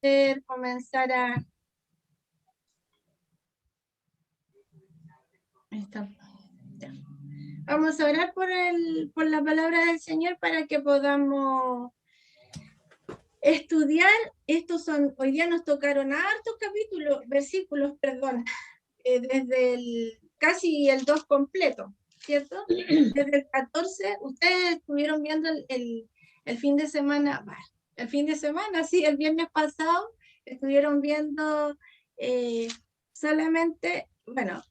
poder comenzar a... Ahí está. Ya. Vamos a orar por la palabra del Señor para que podamos estudiar. Hoy día nos tocaron hartos versículos, perdón, desde casi el 2 completo, ¿cierto? Desde el 14, ustedes estuvieron viendo el fin de semana, sí, el viernes pasado, estuvieron viendo solamente, bueno,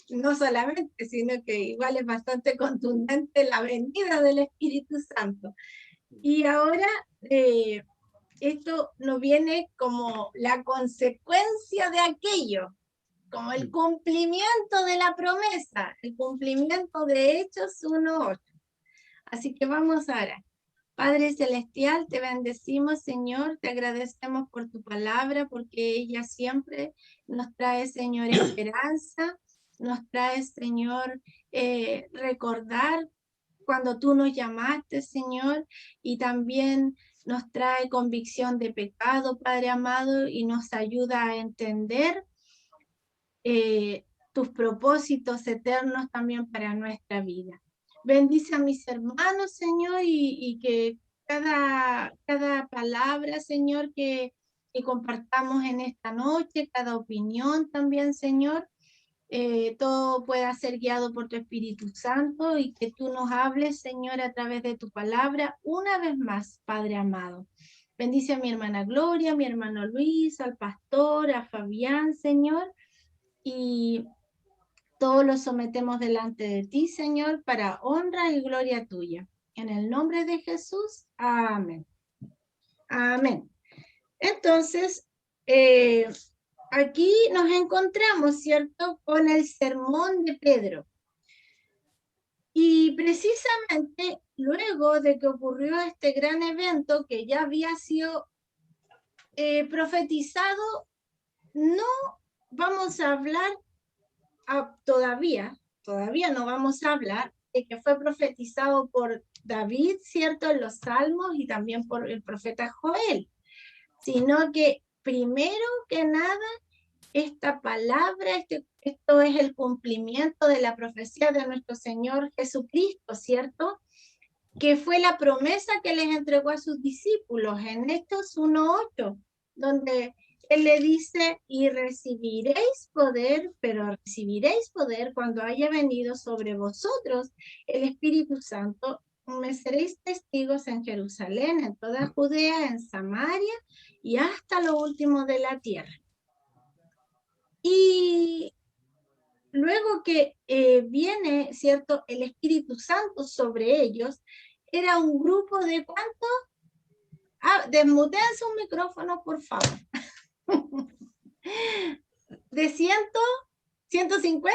no solamente, sino que igual es bastante contundente la venida del Espíritu Santo. Y ahora esto nos viene como la consecuencia de aquello, como el cumplimiento de la promesa, el cumplimiento de Hechos 1:8. Así que vamos ahora. Padre Celestial, te bendecimos, Señor, te agradecemos por tu palabra, porque ella siempre nos trae, Señor, esperanza, nos trae, Señor, recordar cuando tú nos llamaste, Señor, y también nos trae convicción de pecado, Padre amado, y nos ayuda a entender tus propósitos eternos también para nuestra vida. Bendice a mis hermanos, Señor, y que cada palabra, Señor, que compartamos en esta noche, cada opinión también, Señor, todo pueda ser guiado por tu Espíritu Santo y que tú nos hables, Señor, a través de tu palabra, una vez más, Padre amado. Bendice a mi hermana Gloria, a mi hermano Luis, al pastor, a Fabián, Señor, y todo lo sometemos delante de ti, Señor, para honra y gloria tuya. En el nombre de Jesús, amén. Amén. Entonces, aquí nos encontramos, ¿cierto?, con el sermón de Pedro. Y precisamente luego de que ocurrió este gran evento que ya había sido profetizado, no vamos a hablar todavía no vamos a hablar de que fue profetizado por David, ¿cierto?, en los Salmos y también por el profeta Joel, sino que primero que nada, esta palabra, esto es el cumplimiento de la profecía de nuestro Señor Jesucristo, ¿cierto?, que fue la promesa que les entregó a sus discípulos en Hechos 1:8, donde Él le dice, y recibiréis poder, pero recibiréis poder cuando haya venido sobre vosotros el Espíritu Santo, me seréis testigos en Jerusalén, en toda Judea, en Samaria y hasta lo último de la tierra. Y luego que viene, ¿cierto?, el Espíritu Santo sobre ellos, era un grupo de ¿cuánto? Desmuteen sus micrófonos, por favor. ¿De 100? ¿150?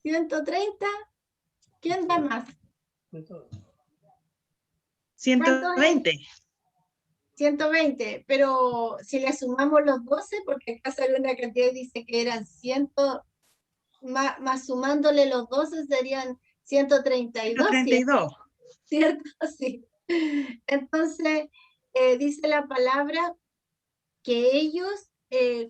¿130? ¿Quién da más? 120. 120, pero si le sumamos los 12, porque acá sale una cantidad y dice que eran 100, más sumándole los 12 serían 132. 132. ¿Cierto? Sí. Entonces, dice la palabra que ellos,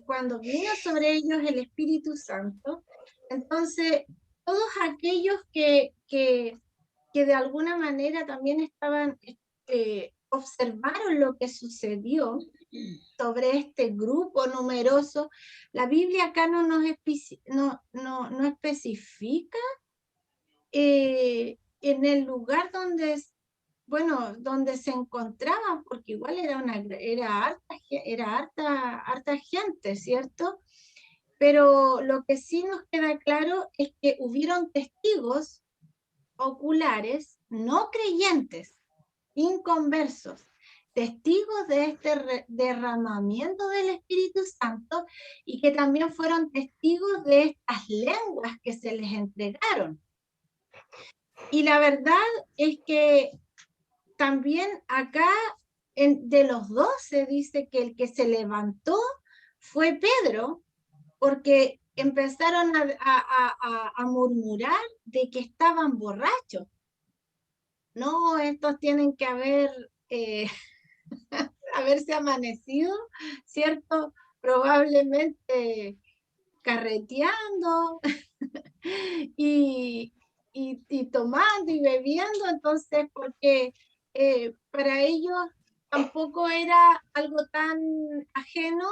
cuando vino sobre ellos el Espíritu Santo, entonces todos aquellos que de alguna manera también estaban, observaron lo que sucedió sobre este grupo numeroso. La Biblia acá no especifica en el lugar donde se encontraban, porque igual era harta gente, ¿cierto? Pero lo que sí nos queda claro es que hubieron testigos oculares, no creyentes, inconversos, testigos de este derramamiento del Espíritu Santo y que también fueron testigos de estas lenguas que se les entregaron. Y la verdad es que también acá de los 12 dice que el que se levantó fue Pedro, porque empezaron a murmurar de que estaban borrachos. No, estos tienen que haber haberse amanecido, ¿cierto? Probablemente carreteando y, y tomando y bebiendo, entonces, porque para ellos tampoco era algo tan ajeno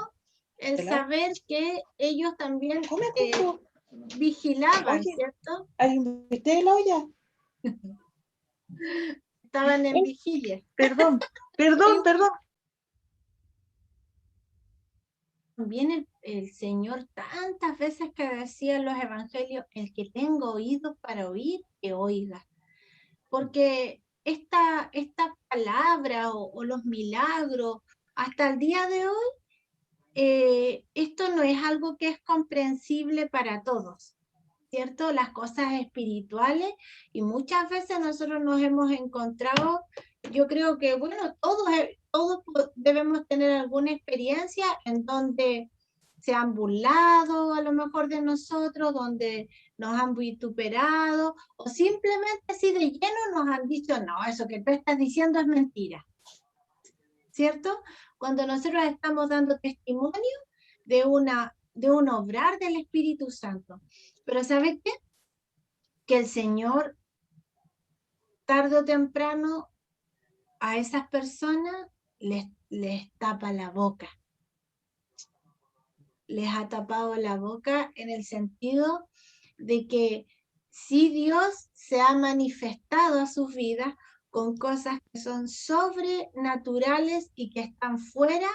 el saber que ellos también vigilaban, Oye, ¿cierto? ¿alguien viste la olla? Estaban en vigilia. Perdón, perdón. También el Señor tantas veces que decía en los evangelios, el que tenga oídos para oír, que oiga. Porque esta palabra o los milagros, hasta el día de hoy, esto no es algo que es comprensible para todos, ¿cierto? Las cosas espirituales, y muchas veces nosotros nos hemos encontrado, yo creo que, bueno, todos debemos tener alguna experiencia en donde se han burlado a lo mejor de nosotros, donde nos han vituperado, o simplemente así de lleno nos han dicho, no, eso que tú estás diciendo es mentira, ¿cierto? Cuando nosotros estamos dando testimonio de un obrar del Espíritu Santo. Pero ¿sabes qué? Que el Señor, tarde o temprano, a esas personas les tapa la boca. Les ha tapado la boca en el sentido de que si Dios se ha manifestado a sus vidas con cosas que son sobrenaturales y que están fuera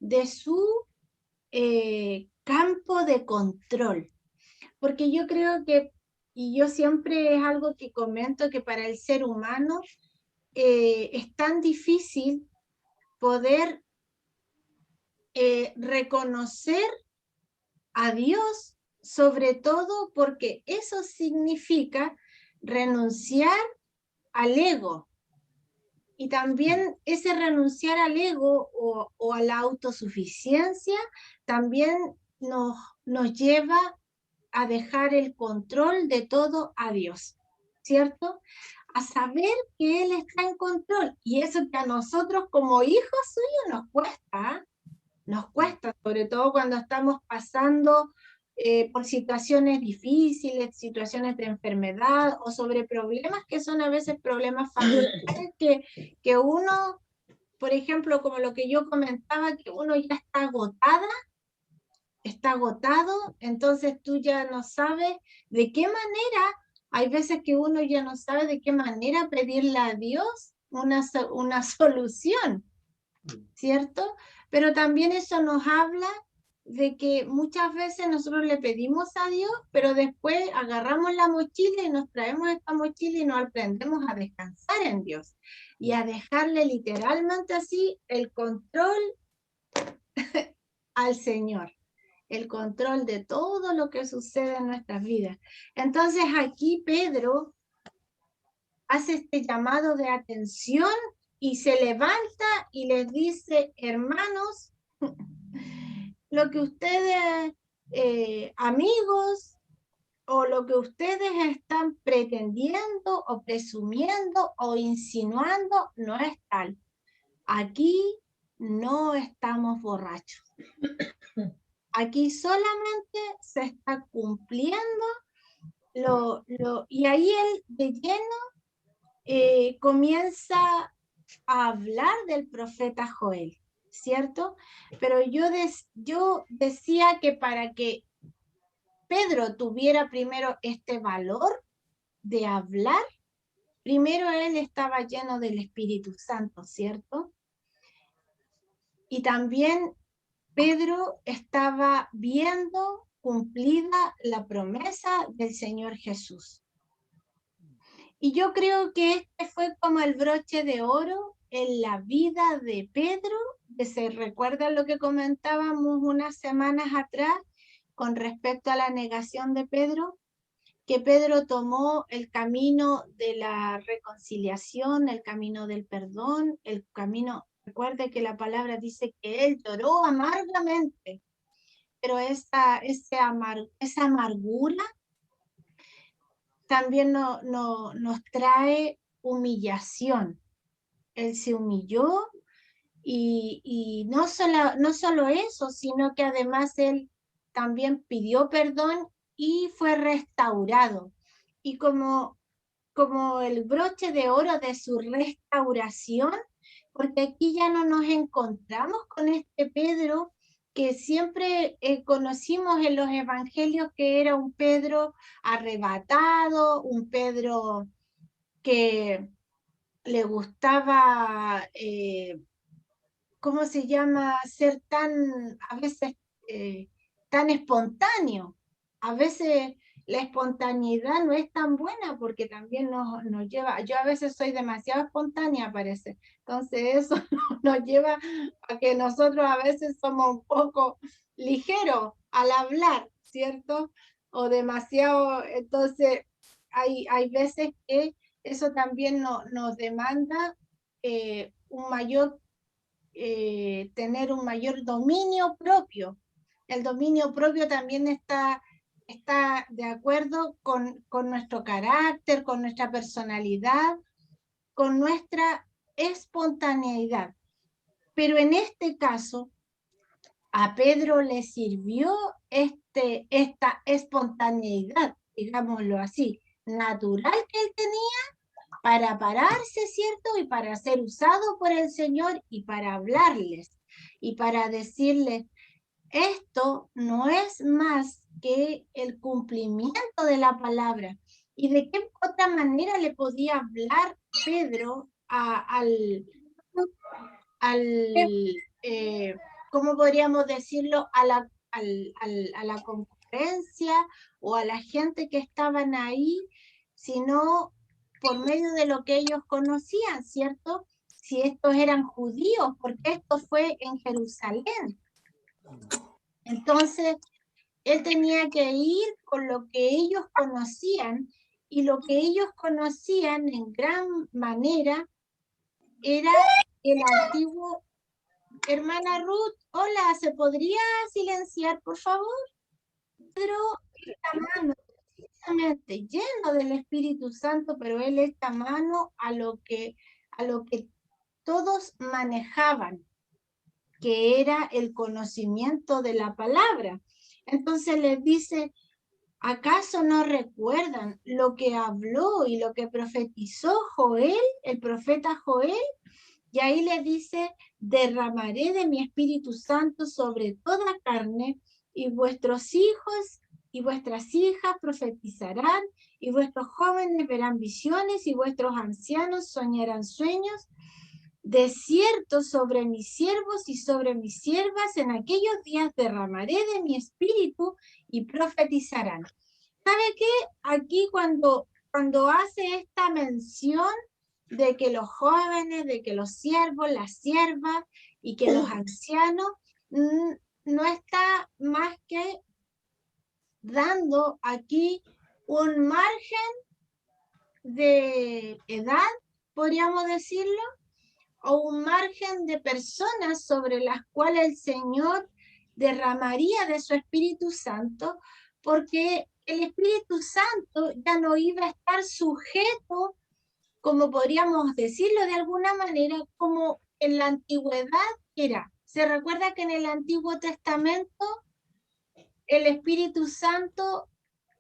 de su campo de control. Porque yo creo que, y yo siempre es algo que comento, que para el ser humano es tan difícil poder reconocer a Dios, sobre todo porque eso significa renunciar al ego. Y también ese renunciar al ego o a la autosuficiencia también nos lleva a dejar el control de todo a Dios, ¿cierto? A saber que Él está en control. Y eso que a nosotros como hijos suyos nos cuesta, sobre todo cuando estamos pasando por situaciones difíciles, situaciones de enfermedad o sobre problemas que son a veces problemas familiares que uno, por ejemplo, como lo que yo comentaba, que uno ya está agotado, entonces tú ya no sabes de qué manera, hay veces que uno ya no sabe de qué manera pedirle a Dios una solución, ¿cierto? Pero también eso nos habla de que muchas veces nosotros le pedimos a Dios, pero después agarramos la mochila y nos traemos esta mochila y no aprendemos a descansar en Dios y a dejarle literalmente así el control al Señor, el control de todo lo que sucede en nuestras vidas. Entonces aquí Pedro hace este llamado de atención y se levanta y les dice, hermanos, lo que ustedes, amigos, o lo que ustedes están pretendiendo o presumiendo o insinuando no es tal. Aquí no estamos borrachos. Aquí solamente se está cumpliendo y ahí él de lleno comienza a hablar del profeta Joel, ¿cierto? Pero yo decía que para que Pedro tuviera primero este valor de hablar, primero él estaba lleno del Espíritu Santo, ¿cierto? Y también Pedro estaba viendo cumplida la promesa del Señor Jesús. Y yo creo que este fue como el broche de oro en la vida de Pedro, que se recuerda lo que comentábamos unas semanas atrás con respecto a la negación de Pedro, que Pedro tomó el camino de la reconciliación, el camino del perdón, el camino, recuerde que la palabra dice que él lloró amargamente, pero esa amargura también nos trae humillación. Él se humilló Y no solo eso, sino que además él también pidió perdón y fue restaurado. Y como el broche de oro de su restauración, porque aquí ya no nos encontramos con este Pedro que siempre conocimos en los evangelios, que era un Pedro arrebatado, un Pedro que le gustaba, ¿cómo se llama? Ser tan, a veces, tan espontáneo. A veces la espontaneidad no es tan buena porque también nos lleva, yo a veces soy demasiado espontánea, parece. Entonces eso nos lleva a que nosotros a veces somos un poco ligeros al hablar, ¿cierto? O demasiado, entonces hay veces que eso también nos demanda un mayor tener un mayor dominio propio. El dominio propio también está de acuerdo con nuestro carácter, con nuestra personalidad, con nuestra espontaneidad. Pero en este caso, a Pedro le sirvió esta espontaneidad, digámoslo así, natural que él tenía para pararse, ¿cierto? Y para ser usado por el Señor y para hablarles y para decirles, esto no es más que el cumplimiento de la palabra. ¿Y de qué otra manera le podía hablar Pedro al ¿cómo podríamos decirlo? A la concurrencia o a la gente que estaban ahí, sino por medio de lo que ellos conocían, ¿cierto? Si estos eran judíos, porque esto fue en Jerusalén. Entonces, él tenía que ir con lo que ellos conocían, y lo que ellos conocían en gran manera era el antiguo. Hermana Ruth, hola, ¿se podría silenciar, por favor? Pedro está mano, precisamente lleno del Espíritu Santo, pero él está mano a lo que todos manejaban, que era el conocimiento de la palabra. Entonces les dice, ¿acaso no recuerdan lo que habló y lo que profetizó Joel, el profeta Joel? Y ahí le dice, derramaré de mi Espíritu Santo sobre toda carne, y vuestros hijos y vuestras hijas profetizarán, y vuestros jóvenes verán visiones, y vuestros ancianos soñarán sueños. De cierto, sobre mis siervos y sobre mis siervas en aquellos días derramaré de mi espíritu y profetizarán. ¿Sabe qué? Aquí cuando hace esta mención de que los jóvenes, de que los siervos, las siervas y que los ancianos, no está más que dando aquí un margen de edad, podríamos decirlo, o un margen de personas sobre las cuales el Señor derramaría de su Espíritu Santo, porque el Espíritu Santo ya no iba a estar sujeto, como podríamos decirlo de alguna manera, como en la antigüedad era. Se recuerda que en el Antiguo Testamento el Espíritu Santo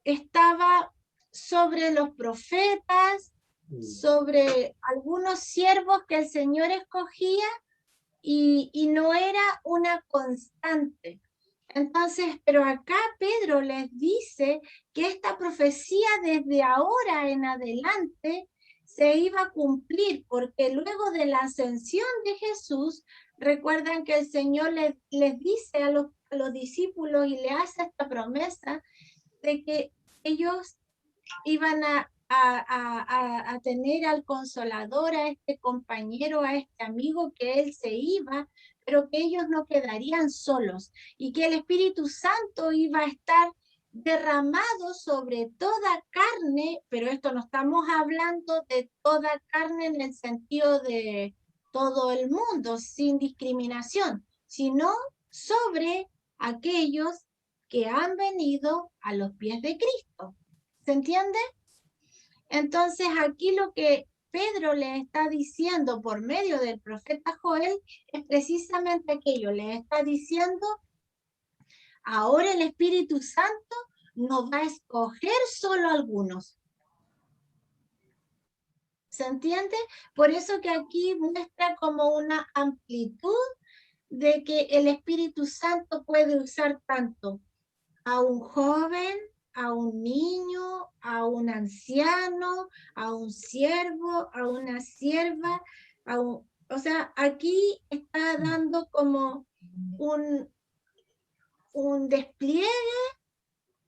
estaba sobre los profetas, sobre algunos siervos que el Señor escogía, y no era una constante. Entonces, pero acá Pedro les dice que esta profecía desde ahora en adelante se iba a cumplir, porque luego de la ascensión de Jesús, recuerdan que el Señor les dice a los discípulos y le hace esta promesa de que ellos iban a tener al Consolador, a este compañero, a este amigo, que él se iba, pero que ellos no quedarían solos, y que el Espíritu Santo iba a estar derramado sobre toda carne, pero esto no estamos hablando de toda carne en el sentido de todo el mundo, sin discriminación, sino sobre aquellos que han venido a los pies de Cristo. ¿Se entiende? Entonces aquí lo que Pedro le está diciendo por medio del profeta Joel es precisamente aquello, le está diciendo, ahora el Espíritu Santo no va a escoger solo a algunos. ¿Se entiende? Por eso que aquí muestra como una amplitud de que el Espíritu Santo puede usar tanto a un joven, a un niño, a un anciano, a un siervo, a una sierva, o sea, aquí está dando como un despliegue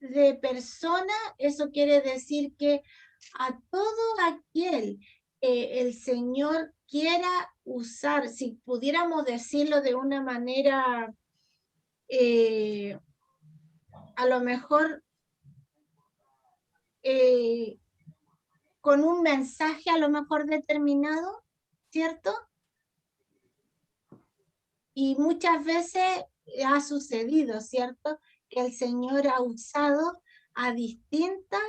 de personas. Eso quiere decir que a todo aquel que el Señor quiera usar, si pudiéramos decirlo de una manera, a lo mejor con un mensaje a lo mejor determinado, ¿cierto? Y muchas veces ha sucedido, ¿cierto? Que el Señor ha usado a distintas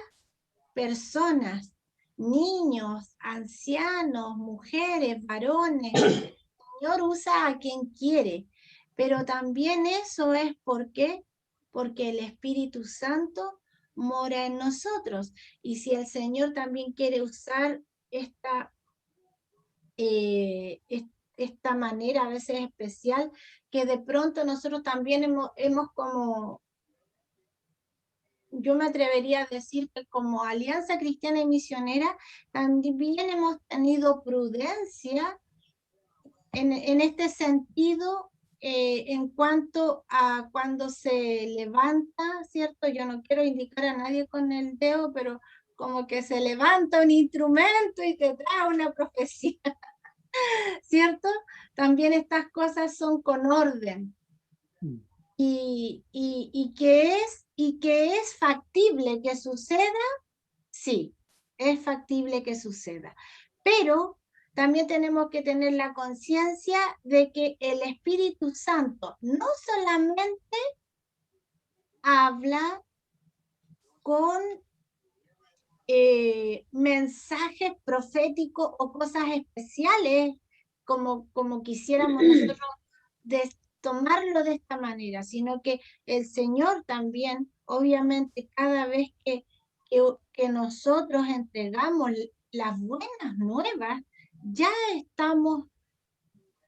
personas, niños, ancianos, mujeres, varones. El Señor usa a quien quiere, pero también eso es porque el Espíritu Santo mora en nosotros. Y si el Señor también quiere usar esta, esta manera a veces especial, que de pronto nosotros también hemos como, yo me atrevería a decir que como Alianza Cristiana y Misionera, también hemos tenido prudencia en este sentido, en cuanto a cuando se levanta, ¿cierto? Yo no quiero indicar a nadie con el dedo, pero como que se levanta un instrumento y te trae una profecía, ¿cierto? También estas cosas son con orden. Y que es factible que suceda, sí, es factible que suceda. Pero también tenemos que tener la conciencia de que el Espíritu Santo no solamente habla con mensajes proféticos o cosas especiales, como quisiéramos nosotros tomarlo de esta manera, sino que el Señor también, obviamente, cada vez que nosotros entregamos las buenas nuevas, ya estamos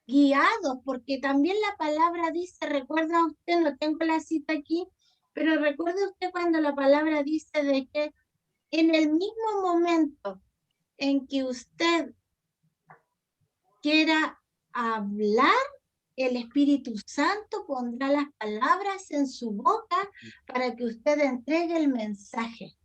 guiados, porque también la palabra dice, recuerda usted, no tengo la cita aquí, pero recuerda usted cuando la palabra dice de que en el mismo momento en que usted quiera hablar, el Espíritu Santo pondrá las palabras en su boca para que usted entregue el mensaje.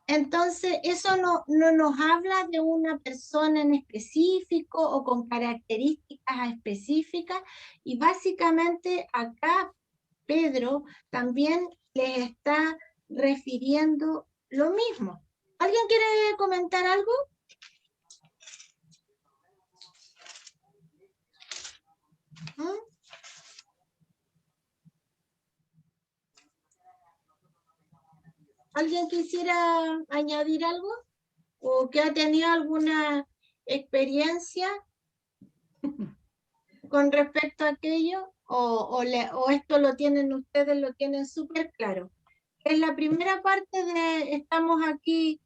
Entonces, eso no nos habla de una persona en específico o con características específicas, y básicamente acá Pedro también les está refiriendo lo mismo. ¿Alguien quiere comentar algo? ¿Mm? ¿Alguien quisiera añadir algo? ¿O que ha tenido alguna experiencia con respecto a aquello? ¿O esto lo tienen ustedes, lo tienen súper claro? En la primera parte estamos aquí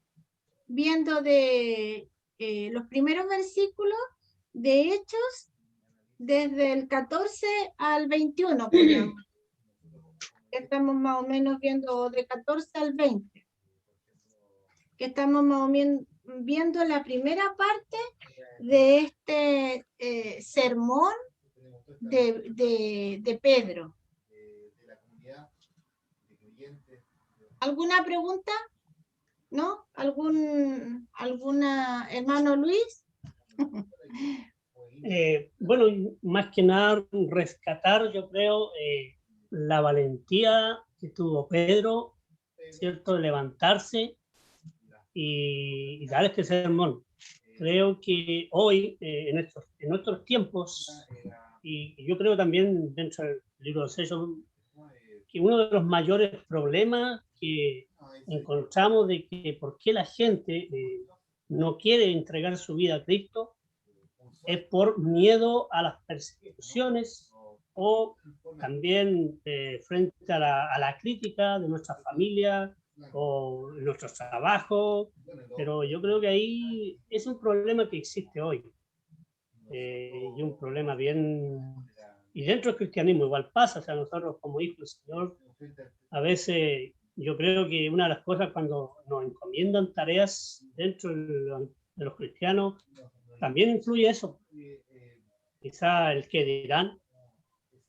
viendo de los primeros versículos de Hechos, desde el 14 al 21, pongamos. Estamos más o menos viendo de 14 al 20. Que estamos más o menos viendo la primera parte de este sermón de Pedro. ¿Alguna pregunta? ¿No? ¿Alguna, hermano Luis? Bueno, más que nada rescatar, yo creo, la valentía que tuvo Pedro, ¿cierto?, de levantarse y dar este sermón. Creo que hoy, en nuestros tiempos, y yo creo también dentro del libro de Hechos, que uno de los mayores problemas que encontramos de que por qué la gente no quiere entregar su vida a Cristo es por miedo a las persecuciones o también frente a la crítica de nuestra familia o nuestros trabajos, pero yo creo que ahí es un problema que existe hoy, y un problema bien... Y dentro del cristianismo igual pasa, o sea, nosotros como hijos del Señor, a veces yo creo que una de las cosas cuando nos encomiendan tareas dentro de los cristianos, también influye eso, quizá el que dirán,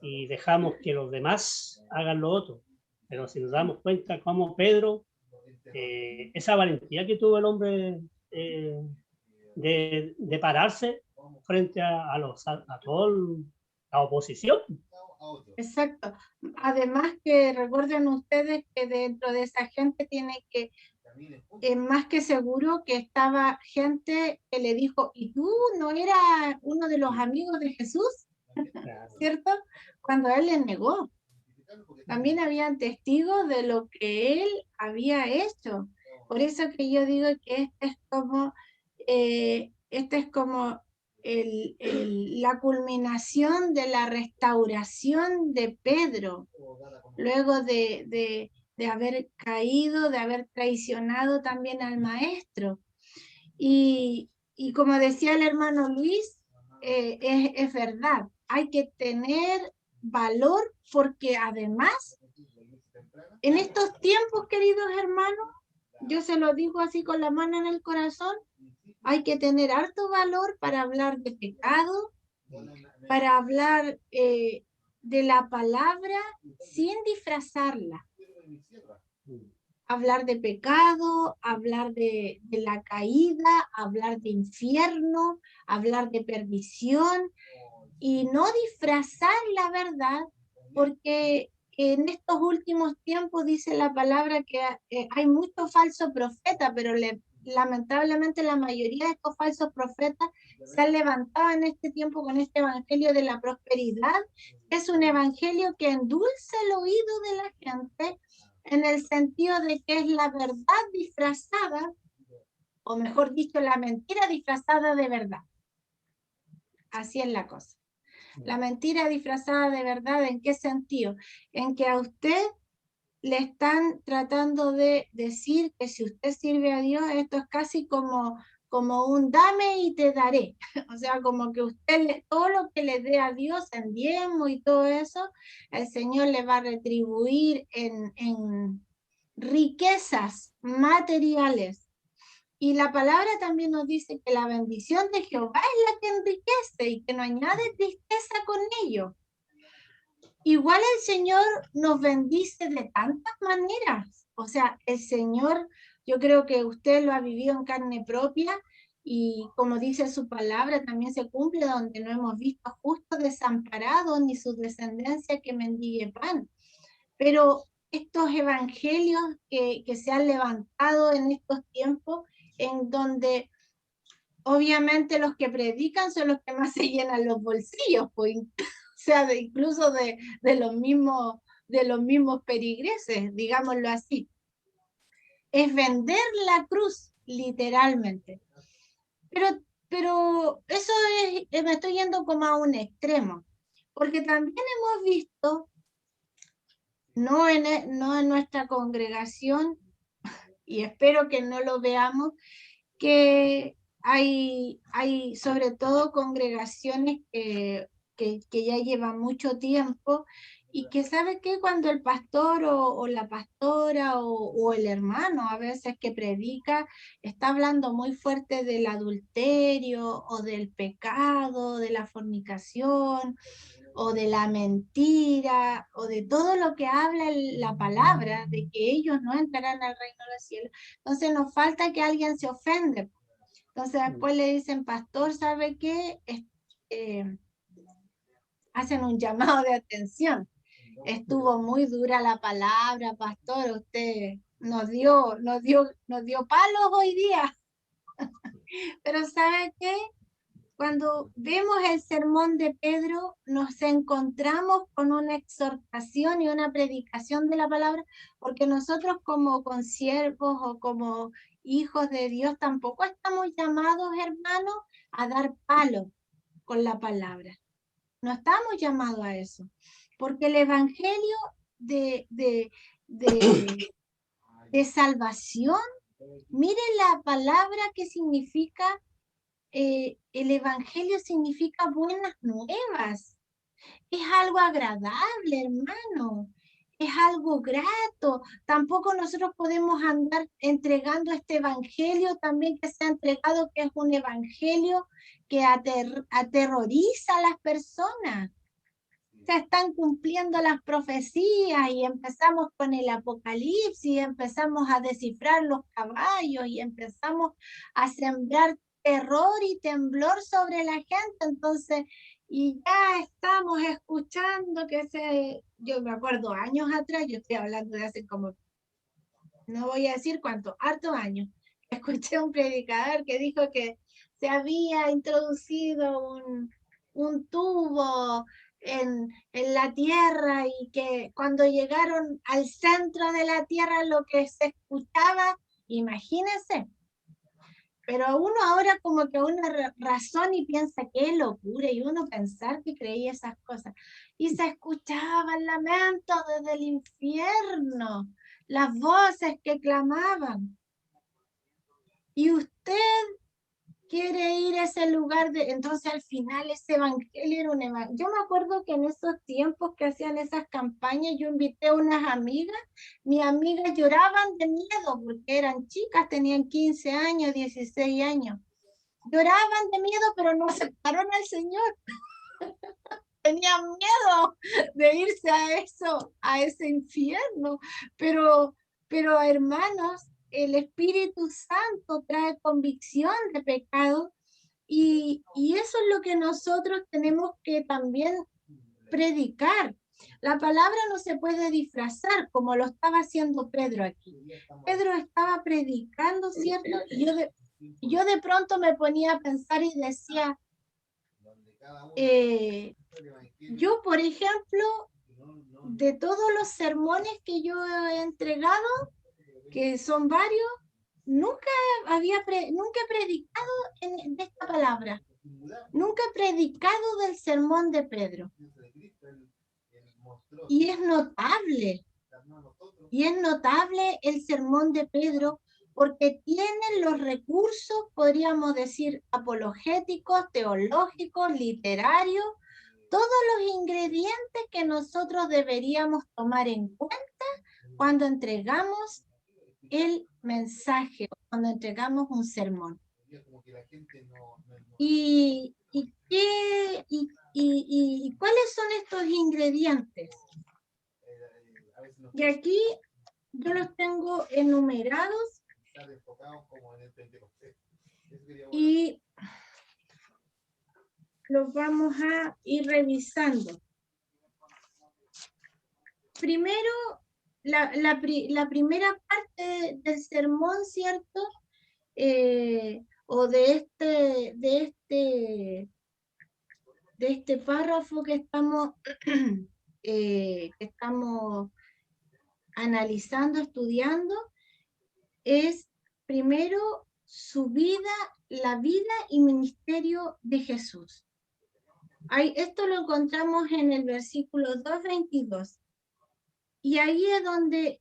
y dejamos que los demás hagan lo otro. Pero si nos damos cuenta como Pedro, esa valentía que tuvo el hombre de pararse frente a toda la oposición. Exacto. Además que recuerden ustedes que dentro de esa gente tiene que, más que seguro que estaba gente que le dijo, ¿y tú no eras uno de los amigos de Jesús? ¿Cierto? Cuando él les negó. También habían testigos de lo que él había hecho. Por eso que yo digo que este es como la culminación de la restauración de Pedro, luego de haber caído, de haber traicionado también al maestro. Y como decía el hermano Luis, es verdad, hay que tener valor porque además, en estos tiempos, queridos hermanos, yo se lo digo así con la mano en el corazón, hay que tener harto valor para hablar de pecado, para hablar de la palabra sin disfrazarla. Hablar de pecado, hablar de la caída, hablar de infierno, hablar de perdición y no disfrazar la verdad, porque en estos últimos tiempos dice la palabra que hay muchos falsos profetas, pero lamentablemente la mayoría de estos falsos profetas se han levantado en este tiempo con este evangelio de la prosperidad. Es un evangelio que endulce el oído de la gente en el sentido de que es la verdad disfrazada, o mejor dicho, la mentira disfrazada de verdad. Así es la cosa. La mentira disfrazada de verdad, ¿en qué sentido? En que a usted le están tratando de decir que si usted sirve a Dios, esto es casi como un dame y te daré. O sea, como que usted todo lo que le dé a Dios en diezmo y todo eso, el Señor le va a retribuir en riquezas materiales. Y la palabra también nos dice que la bendición de Jehová es la que enriquece y que no añade tristeza con ello. Igual el Señor nos bendice de tantas maneras. O sea, el Señor, yo creo que usted lo ha vivido en carne propia y como dice su palabra, también se cumple donde no hemos visto justo desamparado ni su descendencia que mendigue pan. Pero estos evangelios que se han levantado en estos tiempos, en donde obviamente los que predican son los que más se llenan los bolsillos, pues, o sea, incluso de los mismos perigreses, digámoslo así. Es vender la cruz, literalmente. Pero eso me estoy yendo como a un extremo, porque también hemos visto, no en nuestra congregación, y espero que no lo veamos, que hay sobre todo congregaciones que ya llevan mucho tiempo y que sabe que cuando el pastor o la pastora o el hermano a veces que predica está hablando muy fuerte del adulterio o del pecado, de la fornicación o de la mentira, o de todo lo que habla la palabra, de que ellos no entrarán al reino de los cielos. Entonces nos falta que alguien se ofende. Entonces después le dicen, pastor, ¿sabe qué? Hacen un llamado de atención. Estuvo muy dura la palabra, pastor, usted nos dio palos hoy día. Pero ¿sabe qué? cuando vemos el sermón de Pedro, nos encontramos con una exhortación y una predicación de la palabra, porque nosotros como consiervos o como hijos de Dios tampoco estamos llamados, hermanos, a dar palo con la palabra. No estamos llamados a eso, porque el evangelio de salvación, miren la palabra que significa. El evangelio significa buenas nuevas. Es algo agradable, hermano. Es algo grato. Tampoco nosotros podemos andar entregando este evangelio también que se ha entregado, que es un evangelio que aterroriza a las personas. Se están cumpliendo las profecías y empezamos con el apocalipsis, y empezamos a descifrar los caballos y empezamos a sembrar terror y temblor sobre la gente. Entonces, y ya estamos escuchando yo me acuerdo años atrás, yo estoy hablando de hace como, no voy a decir cuánto, hartos años, escuché un predicador que dijo que se había introducido un tubo en la tierra y que cuando llegaron al centro de la tierra lo que se escuchaba, imagínense, pero uno ahora como que una razón y piensa que es locura, y uno pensar que creía esas cosas, y se escuchaban lamentos desde el infierno, las voces que clamaban, y usted quiere ir a ese lugar entonces al final ese evangelio era un evangelio. Yo me acuerdo que en esos tiempos que hacían esas campañas, yo invité a unas amigas, mis amigas lloraban de miedo porque eran chicas, tenían 15 años, 16 años. Lloraban de miedo, pero no aceptaron al Señor. Tenían miedo de irse a ese infierno. Pero hermanos, el Espíritu Santo trae convicción de pecado, y eso es lo que nosotros tenemos que también predicar. La palabra no se puede disfrazar como lo estaba haciendo Pedro aquí. Pedro estaba predicando, ¿cierto? Y yo de pronto me ponía a pensar y decía, yo, por ejemplo, de todos los sermones que yo he entregado, que son varios, nunca he predicado de esta palabra. Nunca he predicado del sermón de Pedro. Y es notable el sermón de Pedro, porque tienen los recursos, podríamos decir, apologéticos, teológicos, literarios, todos los ingredientes que nosotros deberíamos tomar en cuenta cuando entregamos el mensaje, cuando entregamos un sermón. ¿Y cuáles son estos ingredientes? Y aquí yo los tengo enumerados y los vamos a ir revisando. Primero, la primera parte del sermón, ¿cierto? O de este párrafo que estamos analizando, estudiando, es primero su vida, la vida y ministerio de Jesús. Esto lo encontramos en el versículo 2:22. Y ahí es donde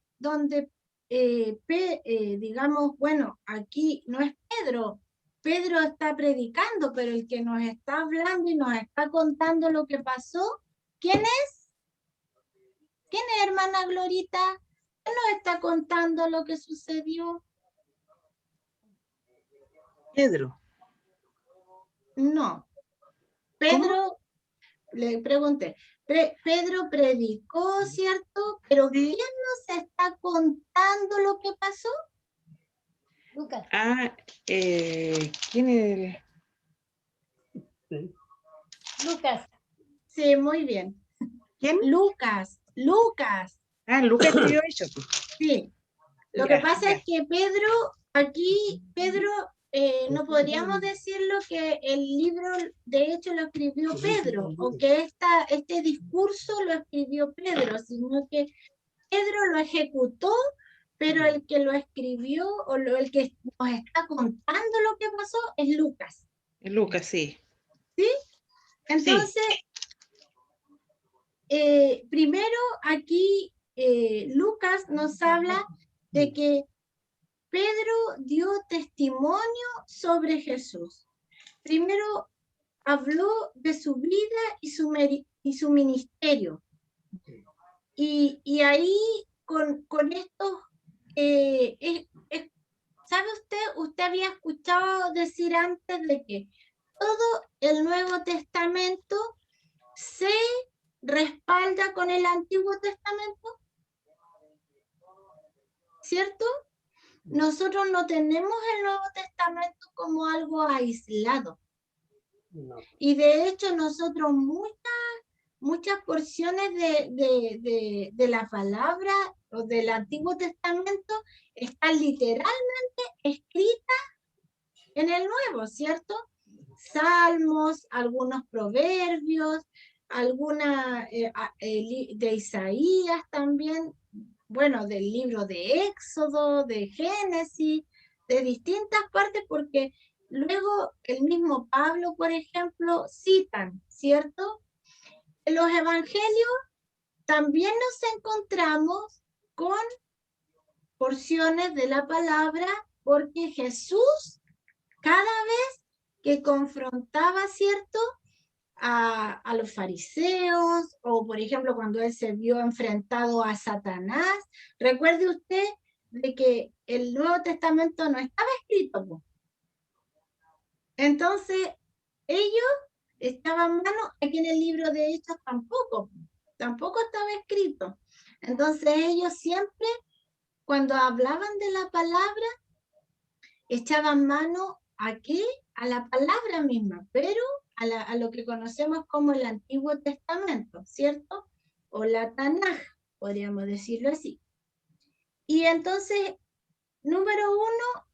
digamos, bueno, aquí no es Pedro está predicando, pero el que nos está hablando y nos está contando lo que pasó, ¿quién es? ¿Quién es, hermana Glorita? ¿Quién nos está contando lo que sucedió? Pedro. No. Pedro, le pregunté, Pedro predicó, ¿cierto? Pero ¿quién nos está contando lo que pasó? Lucas. ¿Quién es? Lucas. Sí, muy bien. ¿Quién? Lucas. Lucas escribió eso. Sí. Lo que pasa es que Pedro no podríamos decirlo que el libro de hecho lo escribió Pedro, o que este discurso lo escribió Pedro, sino que Pedro lo ejecutó, pero el que lo escribió, el que nos está contando lo que pasó, es Lucas. Lucas, sí. ¿Sí? Entonces, primero aquí Lucas nos habla de que Pedro dio testimonio sobre Jesús. Primero habló de su vida y su ministerio. Y ahí con esto, ¿sabe usted había escuchado decir antes de que todo el Nuevo Testamento se respalda con el Antiguo Testamento? ¿Cierto? Nosotros no tenemos el Nuevo Testamento como algo aislado. No. Y de hecho nosotros muchas porciones de la palabra o del Antiguo Testamento están literalmente escritas en el Nuevo, ¿cierto? Salmos, algunos proverbios, alguna de Isaías también, bueno, del libro de Éxodo, de Génesis, de distintas partes, porque luego el mismo Pablo, por ejemplo, citan, ¿cierto? En los evangelios también nos encontramos con porciones de la palabra, porque Jesús, cada vez que confrontaba, ¿cierto?, a los fariseos, o por ejemplo cuando él se vio enfrentado a Satanás, recuerde usted de que el Nuevo Testamento no estaba escrito, ¿no? Entonces ellos estaban manos, aquí en el libro de Hechos tampoco estaba escrito. Entonces ellos siempre, cuando hablaban de la palabra, echaban mano ¿a qué? A la palabra misma, pero a lo que conocemos como el Antiguo Testamento, ¿cierto? O la Tanaj, podríamos decirlo así. Y entonces, número uno,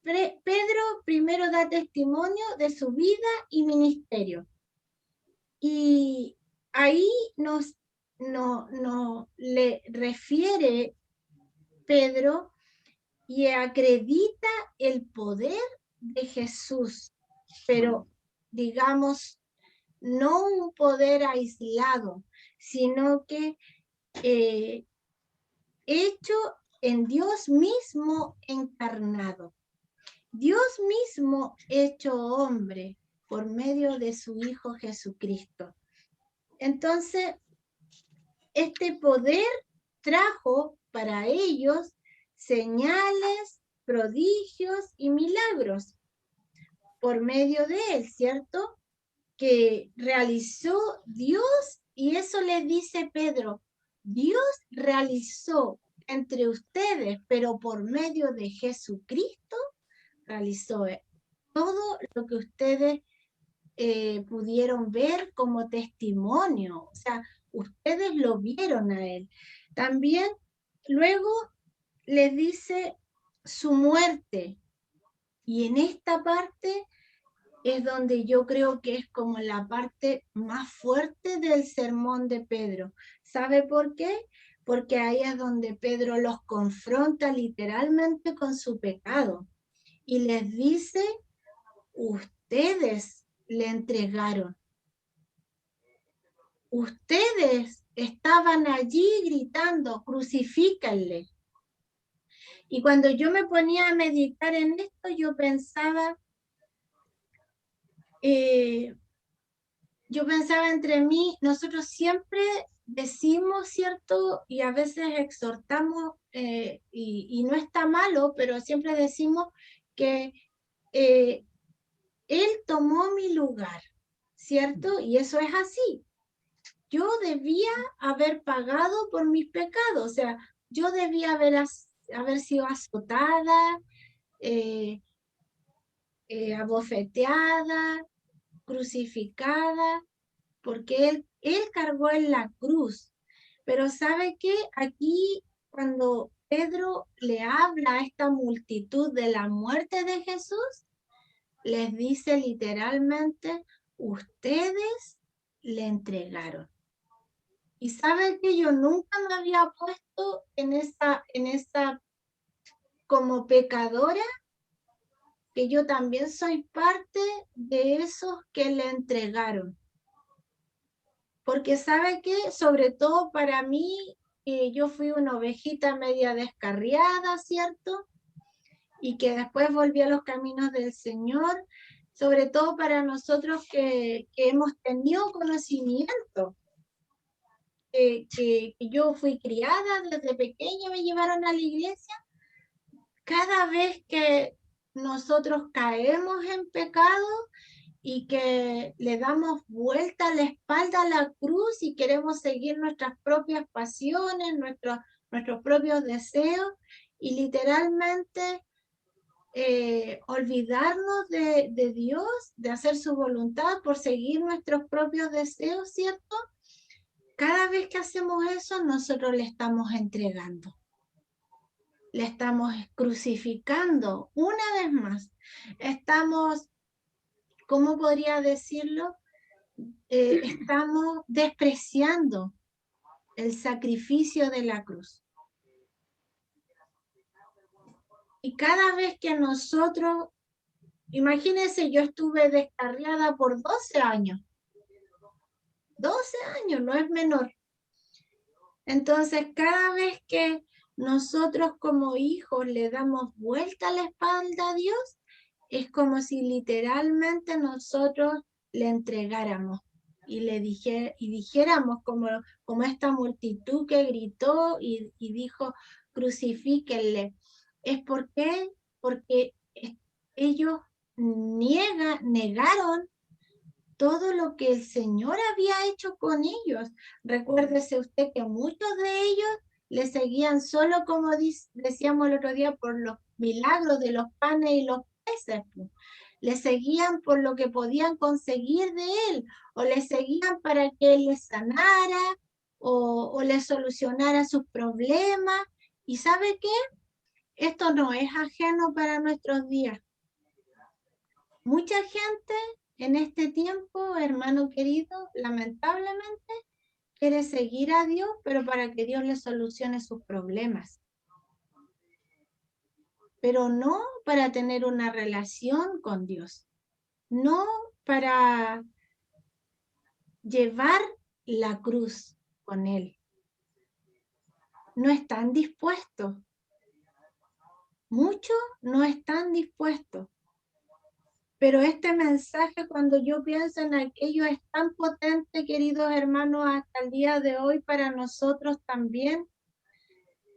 Pedro primero da testimonio de su vida y ministerio. Y ahí le refiere Pedro y acredita el poder de Jesús, pero digamos, no un poder aislado, sino que hecho en Dios mismo encarnado. Dios mismo hecho hombre por medio de su Hijo Jesucristo. Entonces, este poder trajo para ellos señales, prodigios y milagros por medio de él, ¿cierto? Que realizó Dios, y eso le dice Pedro, Dios realizó entre ustedes, pero por medio de Jesucristo, realizó todo lo que ustedes pudieron ver como testimonio, o sea, ustedes lo vieron a él. También luego les dice su muerte, y en esta parte es donde yo creo que es como la parte más fuerte del sermón de Pedro. ¿Sabe por qué? Porque ahí es donde Pedro los confronta literalmente con su pecado y les dice, ustedes le entregaron. Ustedes estaban allí gritando, crucifícanle. Y cuando yo me ponía a meditar en esto, yo pensaba entre mí, nosotros siempre decimos, ¿cierto? Y a veces exhortamos, y no está malo, pero siempre decimos que Él tomó mi lugar, ¿cierto? Y eso es así. Yo debía haber pagado por mis pecados, o sea, yo debía haber sido azotada, abofeteada, crucificada, porque él cargó en la cruz. Pero ¿sabe qué? Aquí cuando Pedro le habla a esta multitud de la muerte de Jesús, les dice literalmente, ustedes le entregaron. Y sabe que yo nunca me había puesto en esa como pecadora, que yo también soy parte de esos que le entregaron. Porque sabe que, sobre todo para mí, yo fui una ovejita media descarriada, ¿cierto? Y que después volví a los caminos del Señor, sobre todo para nosotros que hemos tenido conocimiento. Que yo fui criada desde pequeña, me llevaron a la iglesia. Cada vez que nosotros caemos en pecado y que le damos vuelta a la espalda a la cruz y queremos seguir nuestras propias pasiones, nuestros propios deseos, y literalmente olvidarnos de Dios, de hacer su voluntad por seguir nuestros propios deseos, ¿cierto? Cada vez que hacemos eso, nosotros le estamos entregando. Le estamos crucificando una vez más. Estamos, ¿cómo podría decirlo? Estamos despreciando el sacrificio de la cruz. Y cada vez que nosotros, imagínense, yo estuve descarriada por 12 años. 12 años, no es menor. Entonces, cada vez que nosotros como hijos le damos vuelta a la espalda a Dios, es como si literalmente nosotros le entregáramos y dijéramos como esta multitud que gritó y dijo, crucifíquenle. ¿Es por qué? Porque ellos negaron todo lo que el Señor había hecho con ellos. Recuérdese usted que muchos de ellos le seguían solo, como decíamos el otro día, por los milagros de los panes y los peces. Le seguían por lo que podían conseguir de él, o le seguían para que él les sanara, o les solucionara sus problemas. ¿Y sabe qué? Esto no es ajeno para nuestros días. Mucha gente en este tiempo, hermano querido, lamentablemente, quiere seguir a Dios, pero para que Dios le solucione sus problemas. Pero no para tener una relación con Dios. No para llevar la cruz con Él. No están dispuestos. Muchos no están dispuestos. Pero este mensaje, cuando yo pienso en aquello, es tan potente, queridos hermanos, hasta el día de hoy para nosotros también.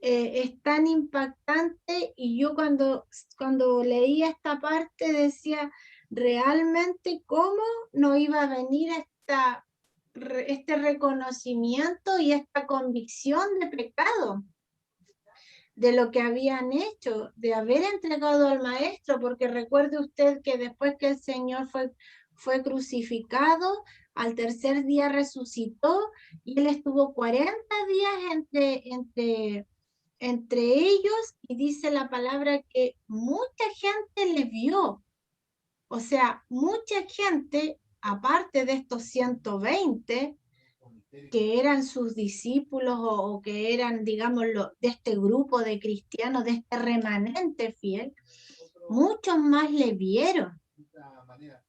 Es tan impactante, y yo cuando leí esta parte decía, realmente cómo no iba a venir este reconocimiento y esta convicción de pecado, de lo que habían hecho, de haber entregado al maestro, porque recuerde usted que después que el Señor fue crucificado, al tercer día resucitó, y él estuvo 40 días entre ellos, y dice la palabra que mucha gente le vio. O sea, mucha gente, aparte de estos 120, que eran sus discípulos o que eran, digámoslo, de este grupo de cristianos, de este remanente fiel, muchos más le vieron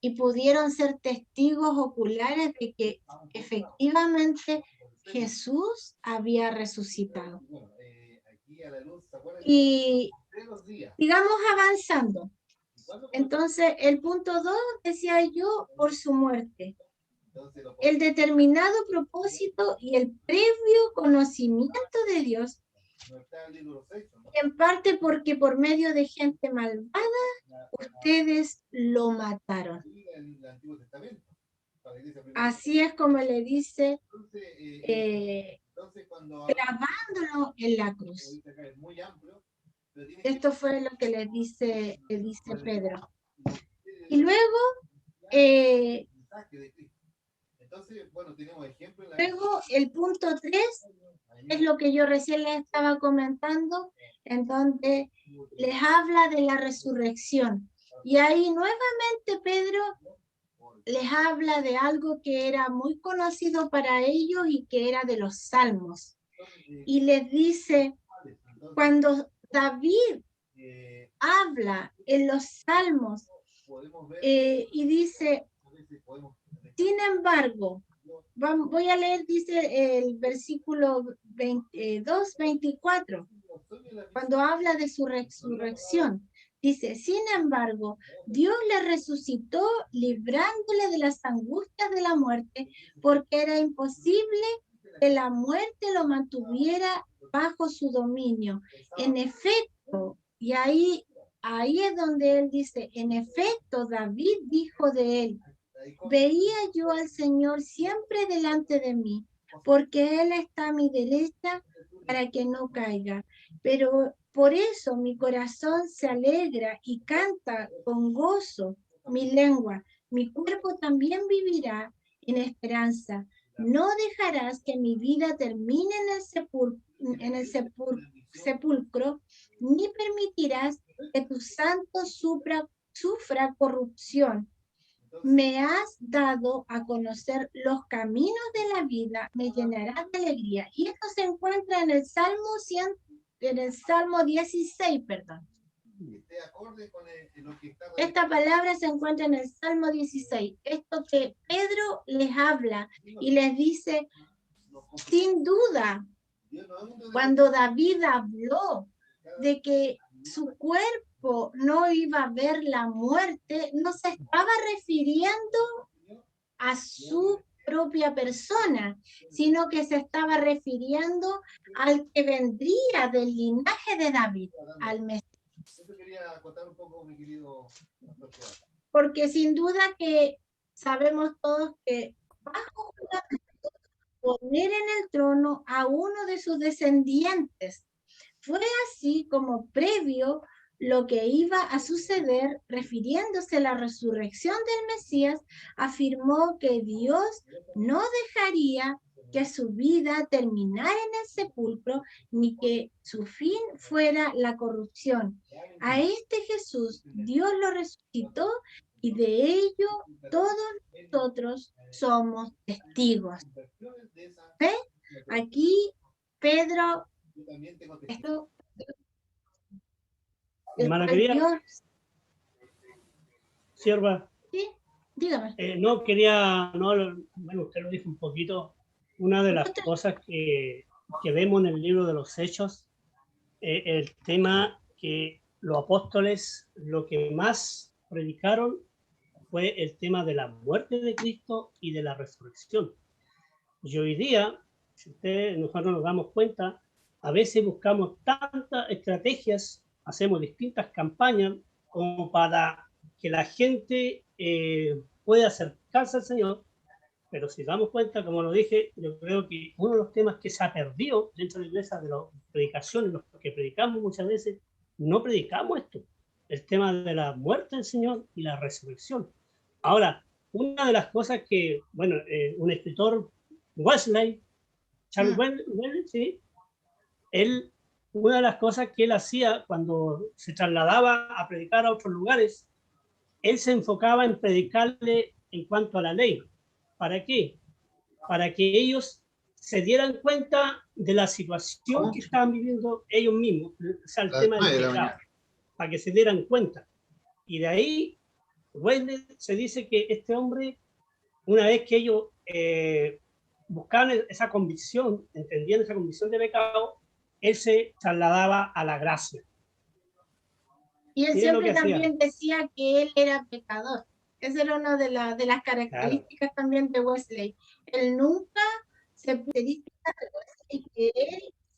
y pudieron ser testigos oculares de que efectivamente Jesús había resucitado. Y sigamos avanzando. Entonces, el punto 2, decía yo, por su muerte. El determinado propósito y el previo conocimiento de Dios, en parte porque por medio de gente malvada, ustedes lo mataron. Así es como le dice, clavándolo en la cruz. Esto fue lo que le dice Pedro. Y luego, el punto 3 es lo que yo recién les estaba comentando, en donde les habla de la resurrección. Y ahí nuevamente Pedro les habla de algo que era muy conocido para ellos y que era de los salmos. Y les dice, cuando David habla en los salmos y dice, sin embargo, voy a leer, dice el versículo 22, 24, cuando habla de su resurrección. Dice, sin embargo, Dios le resucitó librándole de las angustias de la muerte, porque era imposible que la muerte lo mantuviera bajo su dominio. En efecto, y ahí es donde él dice, en efecto, David dijo de él, veía yo al Señor siempre delante de mí, porque Él está a mi derecha para que no caiga. Pero por eso mi corazón se alegra y canta con gozo mi lengua. Mi cuerpo también vivirá en esperanza. No dejarás que mi vida termine en el sepulcro, ni permitirás que tu santo sufra corrupción. Me has dado a conocer los caminos de la vida, me llenarás de alegría. Y esto se encuentra en el Salmo 16, perdón. Esta palabra se encuentra en el Salmo 16. Esto que Pedro les habla y les dice, sin duda, cuando David habló de que su cuerpo no iba a ver la muerte, no se estaba refiriendo a su propia persona, sino que se estaba refiriendo al que vendría del linaje de David, al Mesías. Porque sin duda que sabemos todos que bajo poner en el trono a uno de sus descendientes. Fue así como previo lo que iba a suceder, refiriéndose a la resurrección del Mesías, afirmó que Dios no dejaría que su vida terminara en el sepulcro, ni que su fin fuera la corrupción. A este Jesús Dios lo resucitó y de ello todos nosotros somos testigos. ¿Ve? Aquí Pedro, esto, Hermana querida, Dios, sierva, ¿sí? Dígame. no quería, bueno, usted lo dijo un poquito, una de las cosas que vemos en el libro de los Hechos, el tema que los apóstoles lo que más predicaron fue el tema de la muerte de Cristo y de la resurrección. Y hoy día, si nosotros nos damos cuenta, a veces buscamos tantas estrategias, hacemos distintas campañas como para que la gente pueda acercarse al Señor, pero si damos cuenta, como lo dije, yo creo que uno de los temas que se ha perdido dentro de la iglesia, de las predicaciones, los que predicamos muchas veces, no predicamos esto, el tema de la muerte del Señor y la resurrección. Ahora, una de las cosas que, bueno, un escritor, Wesley, Charles Wesley, sí, él, una de las cosas que él hacía cuando se trasladaba a predicar a otros lugares, él se enfocaba en predicarle en cuanto a la ley. ¿Para qué? Para que ellos se dieran cuenta de la situación que estaban viviendo ellos mismos, o sea, el tema del pecado, para que se dieran cuenta. Y de ahí, Wesley se dice que este hombre, una vez que ellos buscaban esa convicción, entendían esa convicción de pecado, él se trasladaba a la gracia. Y él siempre también decía que él era pecador. Esa era una de las características también de Wesley. Él nunca se caracteriza de Wesley, que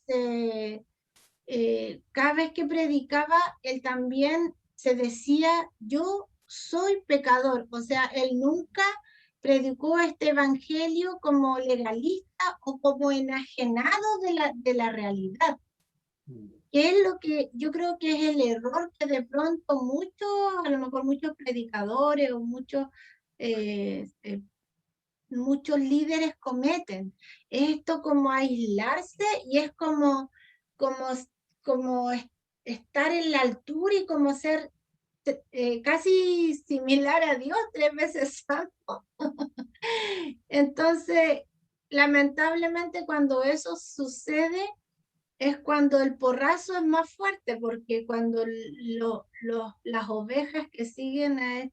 él cada vez que predicaba, él también se decía, yo soy pecador. O sea, él nunca predicó este evangelio como legalista o como enajenado de la realidad. Que es lo que yo creo que es el error que de pronto a lo mejor muchos predicadores o muchos líderes cometen. Esto como aislarse y es como estar en la altura y como ser casi similar a Dios, 3 veces santo. Entonces, lamentablemente cuando eso sucede es cuando el porrazo es más fuerte, porque cuando las ovejas que siguen a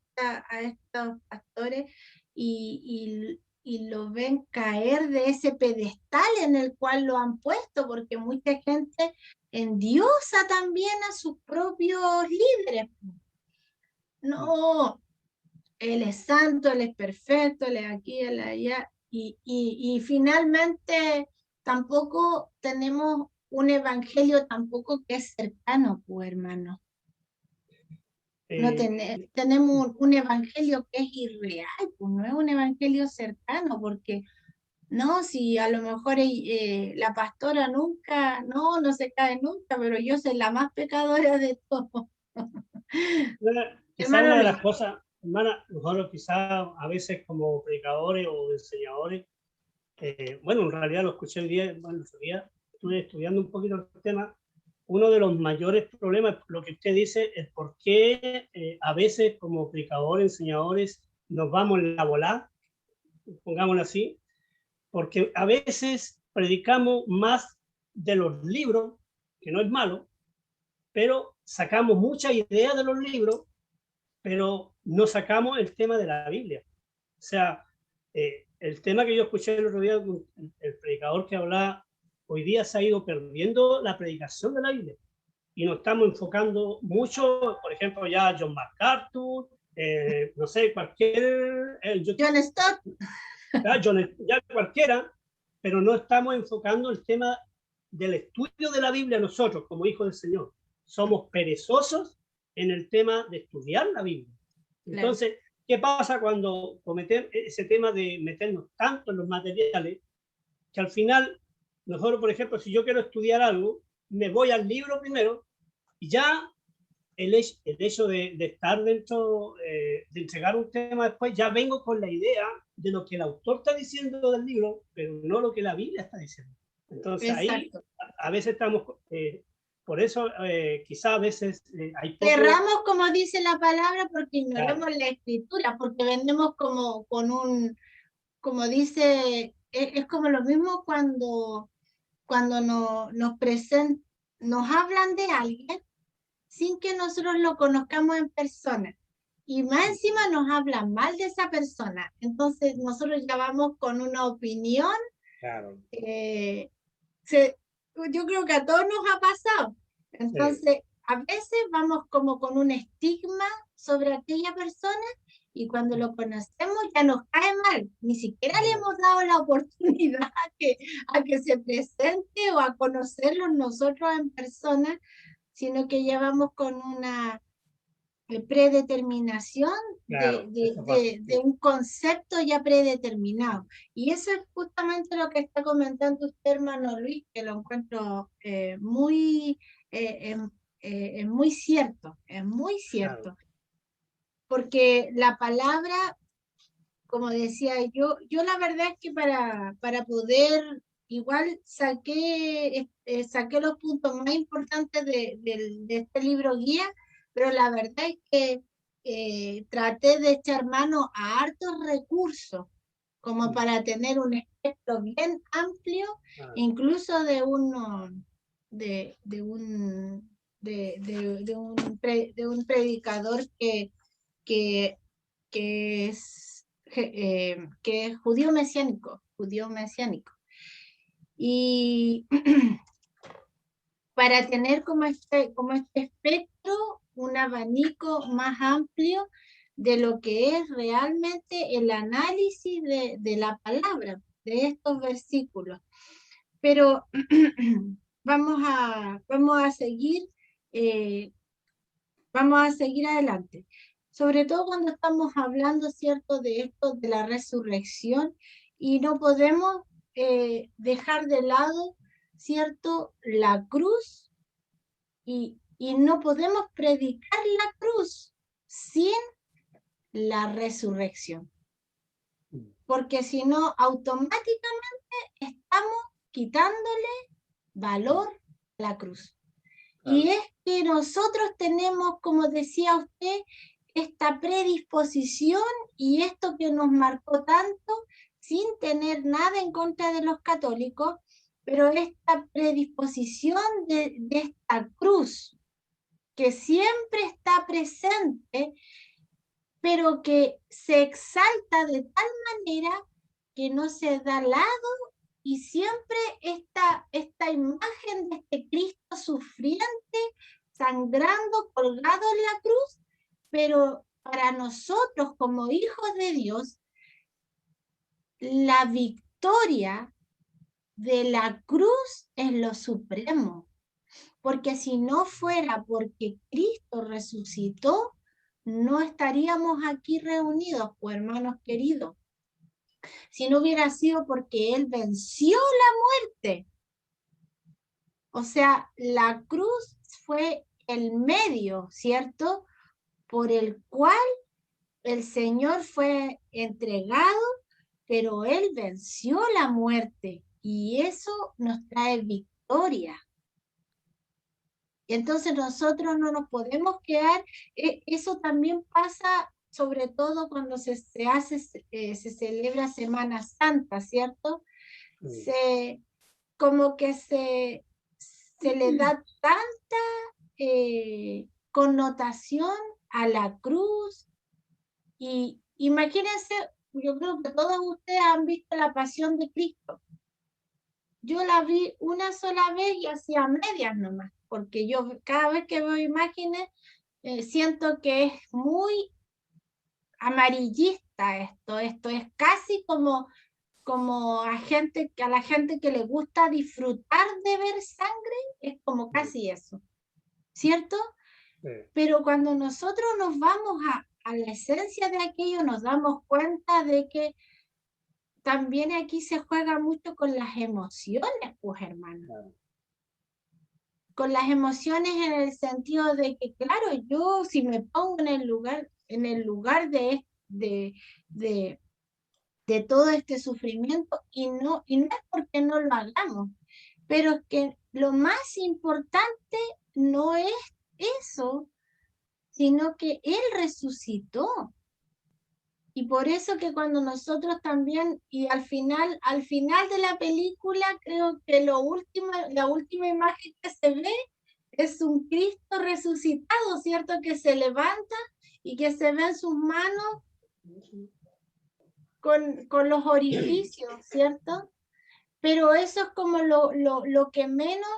estos pastores y lo ven caer de ese pedestal en el cual lo han puesto, porque mucha gente endiosa también a sus propios líderes. No, él es santo, él es perfecto, él es aquí, él es allá. Y finalmente tampoco tenemos un evangelio tampoco que es cercano, pues hermano. No tenemos un evangelio que es irreal, pues no es un evangelio cercano, porque no, si a lo mejor la pastora nunca, no se cae nunca, pero yo soy la más pecadora de todos. Quizá una de las cosas, hermana, nosotros quizá a veces como predicadores o enseñadores, bueno, en realidad lo escuché el día, bueno, estuve estudiando un poquito el tema. Uno de los mayores problemas, lo que usted dice, es por qué a veces como predicadores, enseñadores, nos vamos en la volada, pongámoslo así, porque a veces predicamos más de los libros, que no es malo, pero sacamos muchas ideas de los libros, pero no sacamos el tema de la Biblia. O sea, el tema que yo escuché el otro día, el predicador que hablaba, hoy día se ha ido perdiendo la predicación de la Biblia y nos estamos enfocando mucho, por ejemplo, ya John MacArthur, no sé, cualquier... John Stott. Ya cualquiera, pero no estamos enfocando el tema del estudio de la Biblia nosotros como hijos del Señor. Somos perezosos en el tema de estudiar la Biblia. Entonces, claro, ¿qué pasa cuando cometemos ese tema de meternos tanto en los materiales que al final nosotros, por ejemplo, si yo quiero estudiar algo, me voy al libro primero y ya el hecho de estar dentro, de entregar un tema después, ya vengo con la idea de lo que el autor está diciendo del libro, pero no lo que la Biblia está diciendo. Entonces exacto, ahí a veces estamos, por eso quizá a veces hay poco... Cerramos como dice la palabra porque ignoramos claro, la escritura, porque vendemos como con un, como dice, es como lo mismo cuando nos hablan de alguien sin que nosotros lo conozcamos en persona. Y más encima nos hablan mal de esa persona. Entonces nosotros ya vamos con una opinión. Claro. Yo creo que a todos nos ha pasado. Entonces, sí, a veces vamos como con un estigma sobre aquella persona y cuando lo conocemos ya nos cae mal. Ni siquiera le hemos dado la oportunidad a que se presente o a conocerlo nosotros en persona, sino que ya vamos con una predeterminación claro, de un concepto ya predeterminado. Y eso es justamente lo que está comentando usted, hermano Luis, que lo encuentro muy cierto, es muy cierto. Claro. Porque la palabra, como decía yo la verdad es que para poder, igual saqué los puntos más importantes de este libro guía, pero la verdad es que traté de echar mano a hartos recursos, como para tener un espectro bien amplio, incluso de un predicador que es judío mesiánico. Y para tener como este espectro, un abanico más amplio de lo que es realmente el análisis de la palabra, de estos versículos. Pero vamos a seguir adelante. Sobre todo cuando estamos hablando, ¿cierto?, de esto, de la resurrección, y no podemos dejar de lado, ¿cierto?, la cruz, y no podemos predicar la cruz sin la resurrección, porque si no, automáticamente estamos quitándole valor a la cruz. Y es que nosotros tenemos, como decía usted, esta predisposición y esto que nos marcó tanto, sin tener nada en contra de los católicos, pero esta predisposición de esta cruz, que siempre está presente, pero que se exalta de tal manera que no se da lado y siempre esta imagen de este Cristo sufriente, sangrando, colgado en la cruz, pero para nosotros como hijos de Dios, la victoria de la cruz es lo supremo. Porque si no fuera porque Cristo resucitó, no estaríamos aquí reunidos, pues hermanos queridos. Si no hubiera sido porque Él venció la muerte. O sea, la cruz fue el medio, ¿cierto? Por el cual el Señor fue entregado, pero Él venció la muerte y eso nos trae victoria. Entonces nosotros no nos podemos quedar, eso también pasa sobre todo cuando se celebra Semana Santa, ¿cierto? Como que se le da tanta connotación a la cruz y imagínense, yo creo que todos ustedes han visto la Pasión de Cristo. Yo la vi una sola vez y hacía medias nomás, porque yo cada vez que veo imágenes siento que es muy amarillista esto es casi como a la gente que le gusta disfrutar de ver sangre, es como casi eso, ¿cierto? Sí. Pero cuando nosotros nos vamos a la esencia de aquello, nos damos cuenta de que también aquí se juega mucho con las emociones, pues hermano. Claro. Con las emociones en el sentido de que, claro, yo si me pongo en el lugar de todo este sufrimiento, y no es porque no lo hagamos, pero es que lo más importante no es eso, sino que Él resucitó. Y por eso que cuando nosotros también, y al final de la película, creo que la última imagen que se ve es un Cristo resucitado, ¿cierto? Que se levanta y que se ven sus manos con los orificios, ¿cierto? Pero eso es como lo que menos,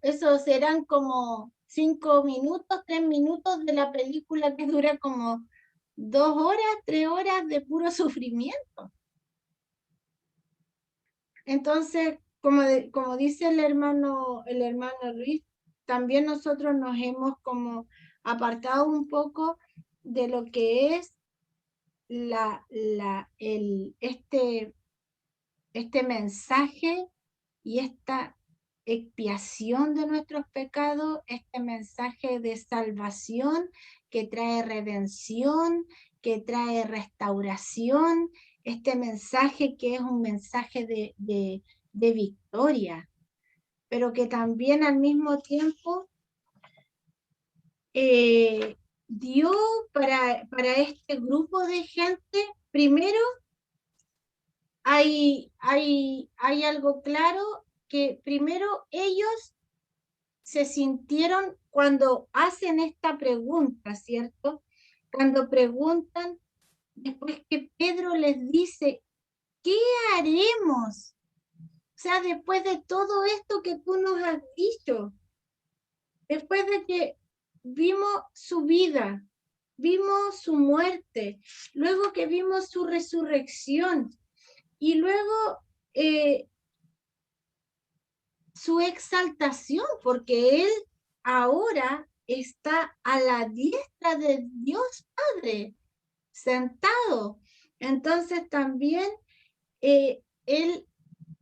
eso serán como 5 minutos, 3 minutos de la película que dura como 2 horas, 3 horas de puro sufrimiento. Entonces, como dice el hermano Luis, también nosotros nos hemos como apartado un poco de lo que es este mensaje y esta expiación de nuestros pecados, este mensaje de salvación que trae redención, que trae restauración, este mensaje que es un mensaje de victoria, pero que también al mismo tiempo dio para este grupo de gente, primero, hay algo claro, que primero ellos se sintieron cuando hacen esta pregunta, ¿cierto? Cuando preguntan, después que Pedro les dice, ¿qué haremos? O sea, después de todo esto que tú nos has dicho, después de que vimos su vida, vimos su muerte, luego que vimos su resurrección, y luego su exaltación, porque Él ahora está a la diestra de Dios Padre, sentado. Entonces también Él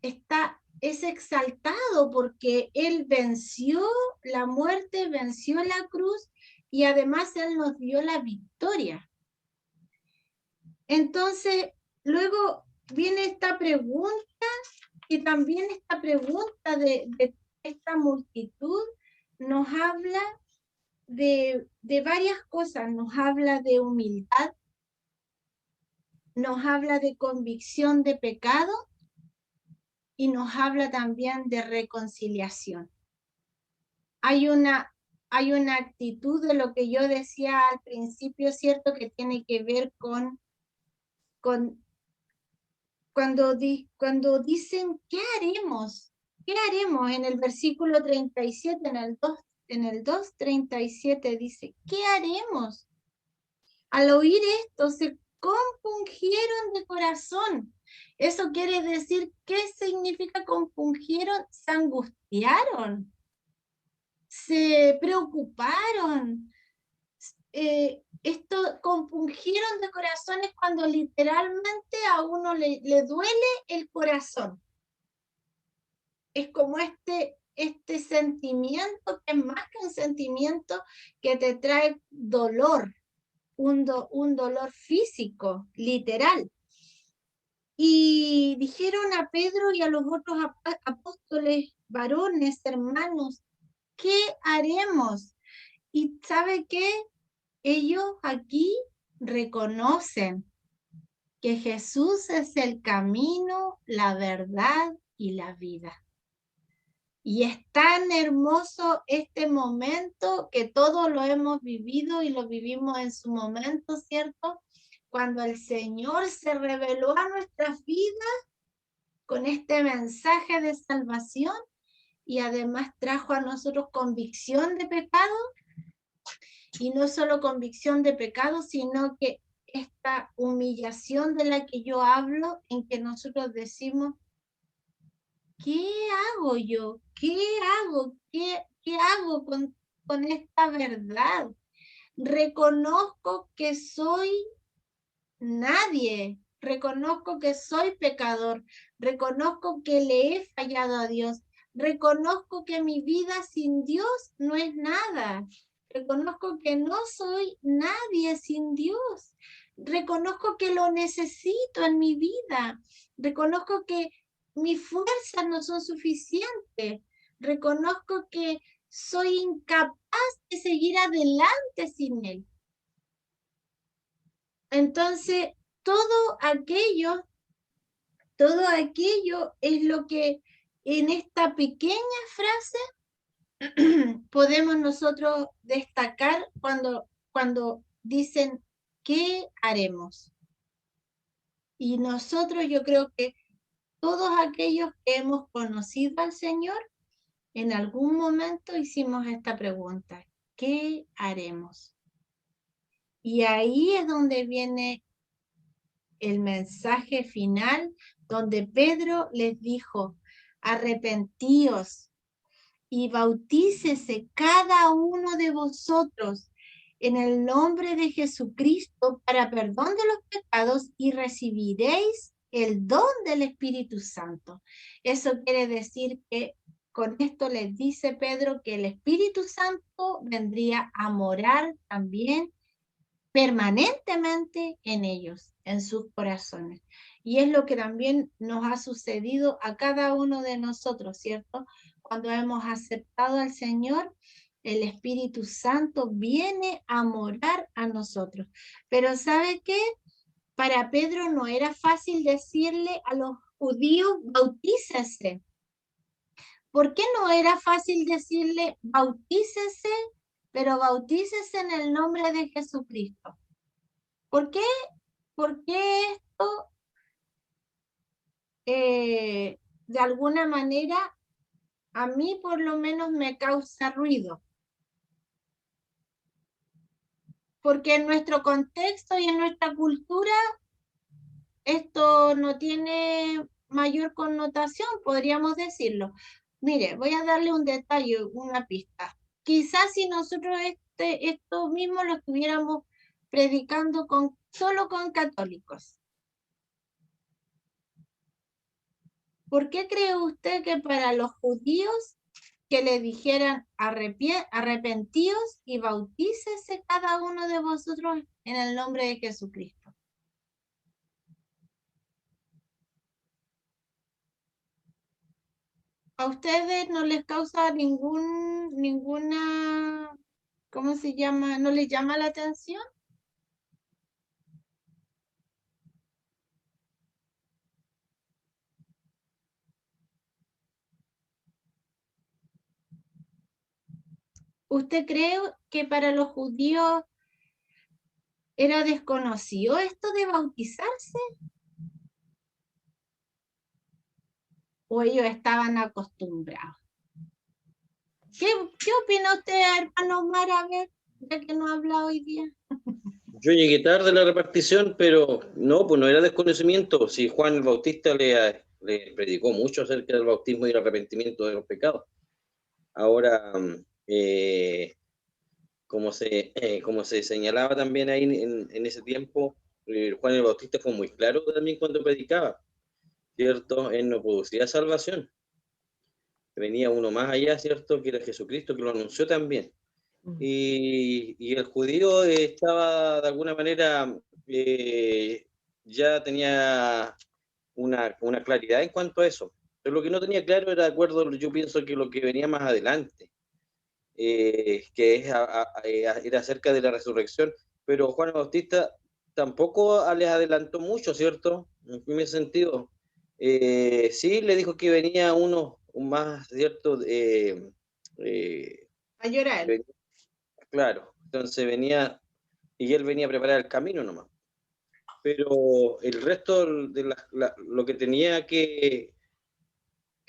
es exaltado porque Él venció la muerte, venció la cruz y además Él nos dio la victoria. Entonces, luego viene esta pregunta y también esta pregunta de esta multitud nos habla de varias cosas. Nos habla de humildad, nos habla de convicción de pecado y nos habla también de reconciliación. Hay una actitud de lo que yo decía al principio, ¿cierto? Que tiene que ver con cuando dicen, ¿qué haremos? ¿Qué haremos? En el versículo 37, en el 2:37 dice, ¿qué haremos? Al oír esto se compungieron de corazón. Eso quiere decir, ¿qué significa compungieron? Se angustiaron, se preocuparon. Esto compungieron de corazones cuando literalmente a uno le duele el corazón. Es como este sentimiento que es más que un sentimiento que te trae dolor, un dolor físico, literal. Y dijeron a Pedro y a los otros apóstoles, varones, hermanos, ¿qué haremos? Y ¿sabe qué? Ellos aquí reconocen que Jesús es el camino, la verdad y la vida. Y es tan hermoso este momento que todos lo hemos vivido y lo vivimos en su momento, ¿cierto? Cuando el Señor se reveló a nuestras vidas con este mensaje de salvación y además trajo a nosotros convicción de pecado. Y no solo convicción de pecado, sino que esta humillación de la que yo hablo, en que nosotros decimos, ¿qué hago yo? ¿Qué hago? ¿Qué hago con esta verdad? Reconozco que soy nadie, reconozco que soy pecador, reconozco que le he fallado a Dios, reconozco que mi vida sin Dios no es nada, reconozco que no soy nadie sin Dios, reconozco que lo necesito en mi vida, reconozco que mis fuerzas no son suficientes, reconozco que soy incapaz de seguir adelante sin Él. Entonces, todo aquello es lo que en esta pequeña frase podemos nosotros destacar cuando dicen, ¿qué haremos? Y nosotros, yo creo que todos aquellos que hemos conocido al Señor, en algún momento hicimos esta pregunta, ¿qué haremos? Y ahí es donde viene el mensaje final, donde Pedro les dijo, arrepentíos y bautícese cada uno de vosotros en el nombre de Jesucristo para perdón de los pecados y recibiréis el don del Espíritu Santo. Eso quiere decir que con esto les dice Pedro que el Espíritu Santo vendría a morar también permanentemente en ellos, en sus corazones. Y es lo que también nos ha sucedido a cada uno de nosotros, ¿cierto? Cuando hemos aceptado al Señor, el Espíritu Santo viene a morar a nosotros. Pero ¿sabe qué? Para Pedro no era fácil decirle a los judíos, bautícese. ¿Por qué no era fácil decirle, bautícese, pero bautícese en el nombre de Jesucristo? ¿Por qué esto de alguna manera a mí por lo menos me causa ruido? Porque en nuestro contexto y en nuestra cultura esto no tiene mayor connotación, podríamos decirlo. Mire, voy a darle un detalle, una pista. Quizás si nosotros esto mismo lo estuviéramos predicando solo con católicos. ¿Por qué cree usted que para los judíos que le dijeran arrepentíos y bautícese cada uno de vosotros en el nombre de Jesucristo? ¿A ustedes no les causa ninguna, ¿cómo se llama? ¿No les llama la atención? ¿Usted cree que para los judíos era desconocido esto de bautizarse? ¿O ellos estaban acostumbrados? ¿Qué opina usted, hermano Omar? A ver, ya que no habla hoy día. Yo llegué tarde a la repartición, pero no, pues no era desconocimiento. Si Juan el Bautista le predicó mucho acerca del bautismo y el arrepentimiento de los pecados. Ahora, como se señalaba también ahí en ese tiempo, Juan el Bautista fue muy claro también cuando predicaba, ¿cierto? Él no producía salvación. Venía uno más allá, ¿cierto? Que era Jesucristo, que lo anunció también. Y el judío estaba de alguna manera, ya tenía una claridad en cuanto a eso. Pero lo que no tenía claro era, de acuerdo, yo pienso que lo que venía más adelante, que era acerca de la resurrección. Pero Juan el Bautista tampoco les adelantó mucho, ¿cierto? En ese sentido. Sí, le dijo que venía uno más, ¿cierto? A llorar. Claro, entonces venía, y él venía a preparar el camino nomás. Pero el resto de lo que tenía que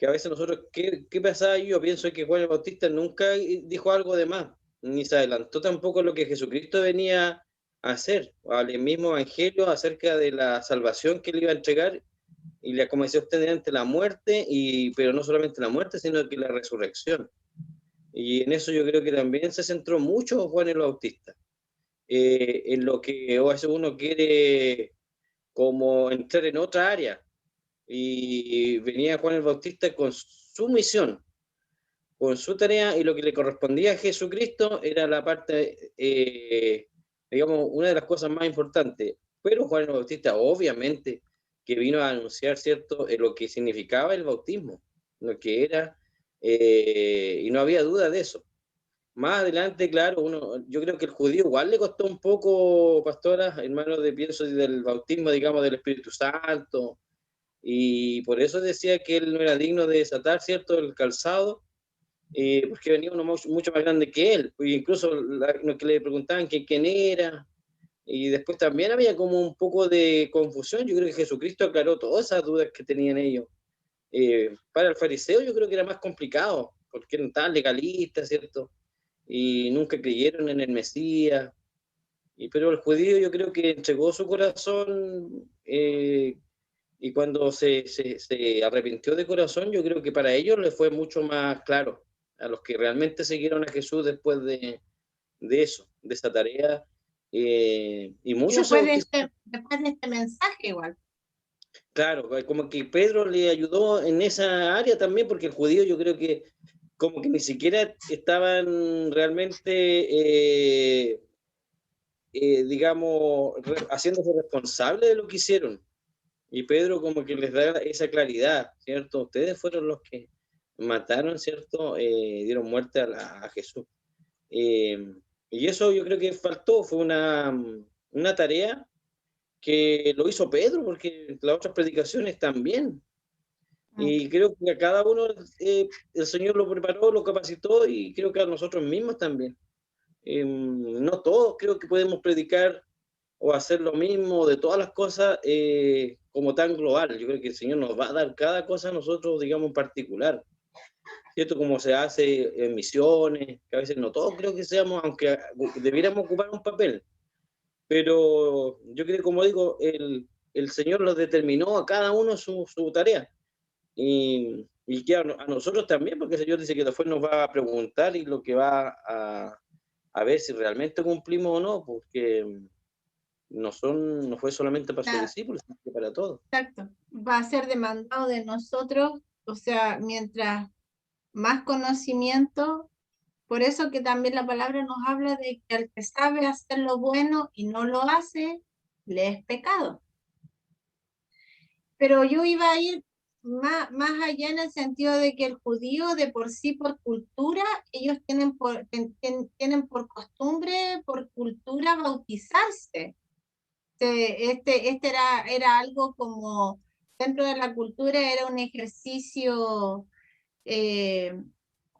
a veces nosotros, ¿qué pasaba? Yo pienso que Juan el Bautista nunca dijo algo de más, ni se adelantó tampoco a lo que Jesucristo venía a hacer, al mismo evangelio acerca de la salvación que le iba a entregar, y le comenzó a obtener ante la muerte, pero no solamente la muerte, sino que la resurrección. Y en eso yo creo que también se centró mucho Juan el Bautista. En lo que a veces uno quiere como entrar en otra área. Y venía Juan el Bautista con su misión, con su tarea, y lo que le correspondía a Jesucristo era la parte, digamos, una de las cosas más importantes. Pero Juan el Bautista, obviamente, que vino a anunciar, ¿cierto?, lo que significaba el bautismo, lo que era, y no había duda de eso. Más adelante, claro, yo creo que el judío igual le costó un poco, pastora, hermano, pienso del bautismo, digamos, del Espíritu Santo, y por eso decía que él no era digno de desatar, ¿cierto?, el calzado, porque venía uno mucho más grande que él, e incluso lo que le preguntaban que quién era, y después también había como un poco de confusión. Yo creo que Jesucristo aclaró todas esas dudas que tenían ellos. Para el fariseo yo creo que era más complicado, porque eran tan legalistas, ¿cierto?, y nunca creyeron en el Mesías. Pero el judío yo creo que entregó su corazón, y cuando se arrepintió de corazón, yo creo que para ellos les fue mucho más claro, a los que realmente siguieron a Jesús después de eso, de esa tarea. Y Y muchos se bautizaron. después de este mensaje igual. Claro, como que Pedro le ayudó en esa área también, porque el judío yo creo que como que ni siquiera estaban realmente, digamos, haciéndose responsables de lo que hicieron. Y Pedro como que les da esa claridad, ¿cierto? Ustedes fueron los que mataron, ¿cierto? Dieron muerte a Jesús. Y eso yo creo que faltó, fue una tarea que lo hizo Pedro, porque las otras predicaciones también. Y creo que a cada uno el Señor lo preparó, lo capacitó, y creo que a nosotros mismos también. No todos creo que podemos predicar o hacer lo mismo de todas las cosas, como tan global. Yo creo que el Señor nos va a dar cada cosa a nosotros, digamos, en particular, ¿cierto? Como se hace en misiones, que a veces no todos creo que seamos, aunque debiéramos ocupar un papel, pero yo creo, como digo, el Señor los determinó a cada uno su tarea, y que a nosotros también, porque el Señor dice que después nos va a preguntar, y lo que va a ver si realmente cumplimos o no, porque no fue solamente para sus discípulos, sino que para todos. Exacto. Va a ser demandado de nosotros, o sea, mientras más conocimiento. Por eso que también la palabra nos habla de que al que sabe hacer lo bueno y no lo hace, le es pecado. Pero yo iba a ir más allá en el sentido de que el judío de por sí, por cultura, ellos tienen tienen por costumbre, por cultura, bautizarse. Este era algo como, dentro de la cultura era un ejercicio,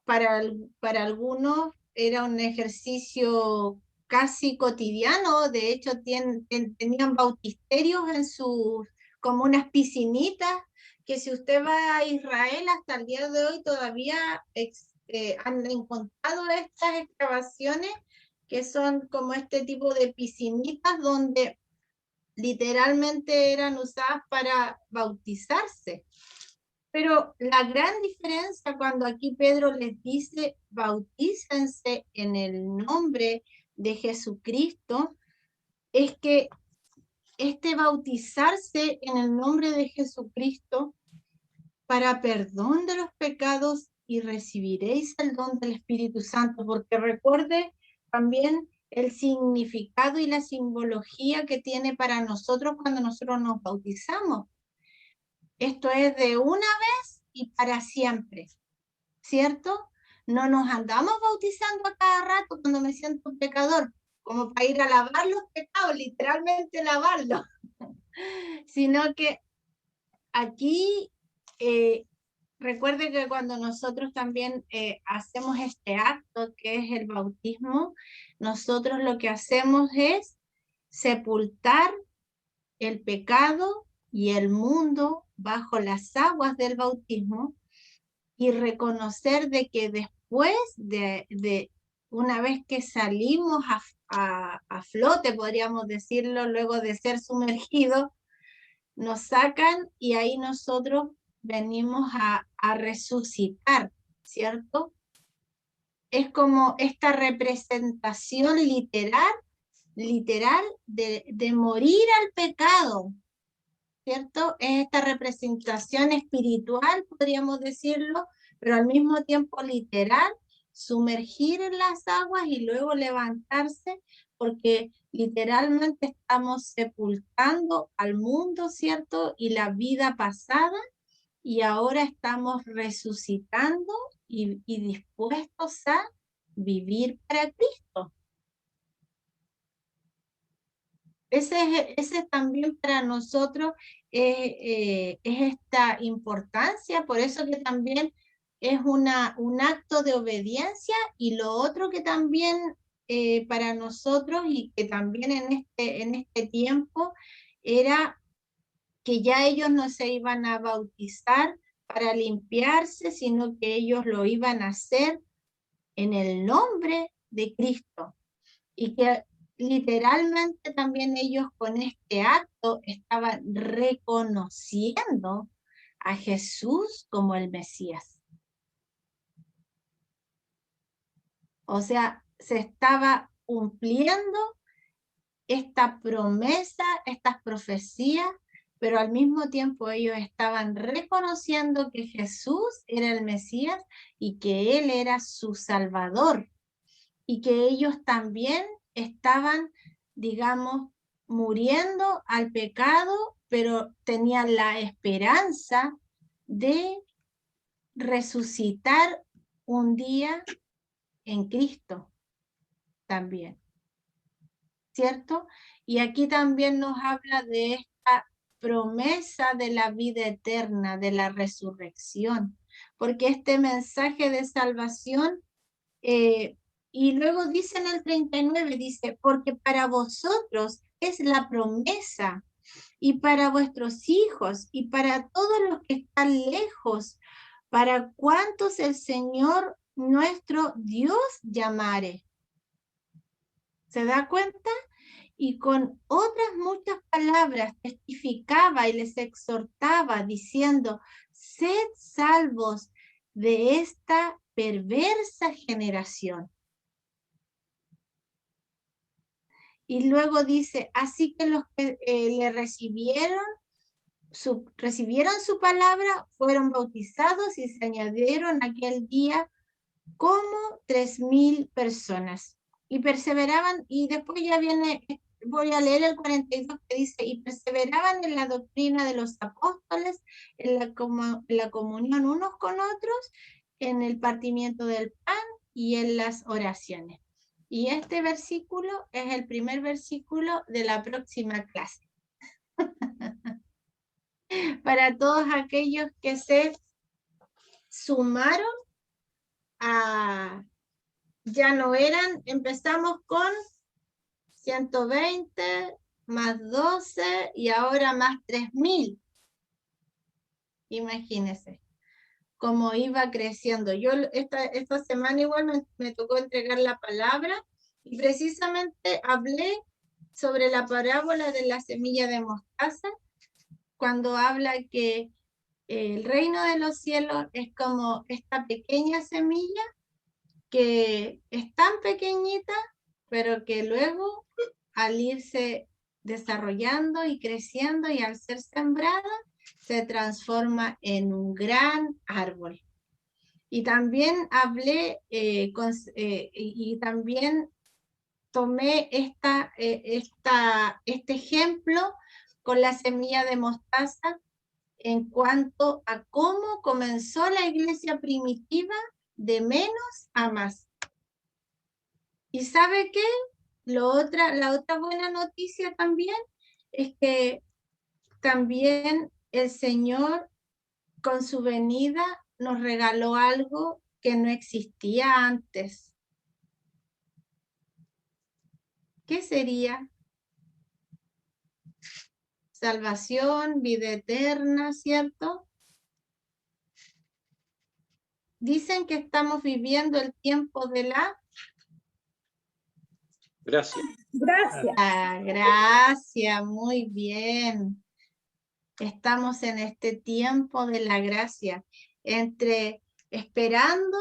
para algunos era un ejercicio casi cotidiano. De hecho tenían bautisterios en sus, como unas piscinitas, que si usted va a Israel hasta el día de hoy todavía han encontrado estas excavaciones que son como este tipo de piscinitas donde literalmente eran usadas para bautizarse. Pero la gran diferencia cuando aquí Pedro les dice bautícense en el nombre de Jesucristo, es que este bautizarse en el nombre de Jesucristo para perdón de los pecados y recibiréis el don del Espíritu Santo, porque recuerde también el significado y la simbología que tiene para nosotros cuando nosotros nos bautizamos. Esto es de una vez y para siempre, ¿cierto? No nos andamos bautizando a cada rato cuando me siento un pecador, como para ir a lavar los pecados, literalmente lavarlos, sino que aquí recuerde que cuando nosotros también hacemos este acto que es el bautismo, nosotros lo que hacemos es sepultar el pecado y el mundo bajo las aguas del bautismo y reconocer de que después de una vez que salimos a flote, podríamos decirlo, luego de ser sumergidos, nos sacan y ahí nosotros venimos a resucitar, ¿cierto? Es como esta representación literal de morir al pecado, ¿cierto? Es esta representación espiritual, podríamos decirlo, pero al mismo tiempo literal, sumergir en las aguas y luego levantarse, porque literalmente estamos sepultando al mundo, ¿cierto? Y la vida pasada, y ahora estamos resucitando y dispuestos a vivir para Cristo. Ese también para nosotros es esta importancia, por eso que también es un acto de obediencia, y lo otro que también para nosotros y que también en este tiempo era que ya ellos no se iban a bautizar para limpiarse, sino que ellos lo iban a hacer en el nombre de Cristo, y que literalmente también ellos con este acto estaban reconociendo a Jesús como el Mesías. O sea, se estaba cumpliendo esta promesa, estas profecías, pero al mismo tiempo ellos estaban reconociendo que Jesús era el Mesías y que Él era su Salvador, y que ellos también estaban, digamos, muriendo al pecado, pero tenían la esperanza de resucitar un día en Cristo también, ¿cierto? Y aquí también nos habla de esta promesa de la vida eterna, de la resurrección, porque este mensaje de salvación, y luego dice en el 39, dice, porque para vosotros es la promesa, y para vuestros hijos, y para todos los que están lejos, para cuantos el Señor nuestro Dios llamare. ¿Se da cuenta? Y con otras muchas palabras testificaba y les exhortaba, diciendo, sed salvos de esta perversa generación. Y luego dice, así que los que le recibieron su palabra fueron bautizados y se añadieron aquel día como 3,000 personas. Y perseveraban, y después ya viene voy a leer el 42 que dice, y perseveraban en la doctrina de los apóstoles, en la comunión unos con otros, en el partimiento del pan y en las oraciones. Y este versículo es el primer versículo de la próxima clase. Para todos aquellos que se sumaron ya no eran, empezamos con 120 más 12 y ahora más 3000. Imagínense cómo iba creciendo. Yo esta semana igual me tocó entregar la palabra y precisamente hablé sobre la parábola de la semilla de mostaza, cuando habla que el reino de los cielos es como esta pequeña semilla que es tan pequeñita, pero que luego al irse desarrollando y creciendo y al ser sembrada, se transforma en un gran árbol. Y también hablé y también tomé este ejemplo con la semilla de mostaza en cuanto a cómo comenzó la iglesia primitiva de menos a más. ¿Y sabe qué? La otra buena noticia también es que también el Señor con su venida nos regaló algo que no existía antes. ¿Qué sería? Salvación, vida eterna, ¿cierto? Dicen que estamos viviendo el tiempo de la Gracias. Gracias. gracia, muy bien. Estamos en este tiempo de la gracia, esperando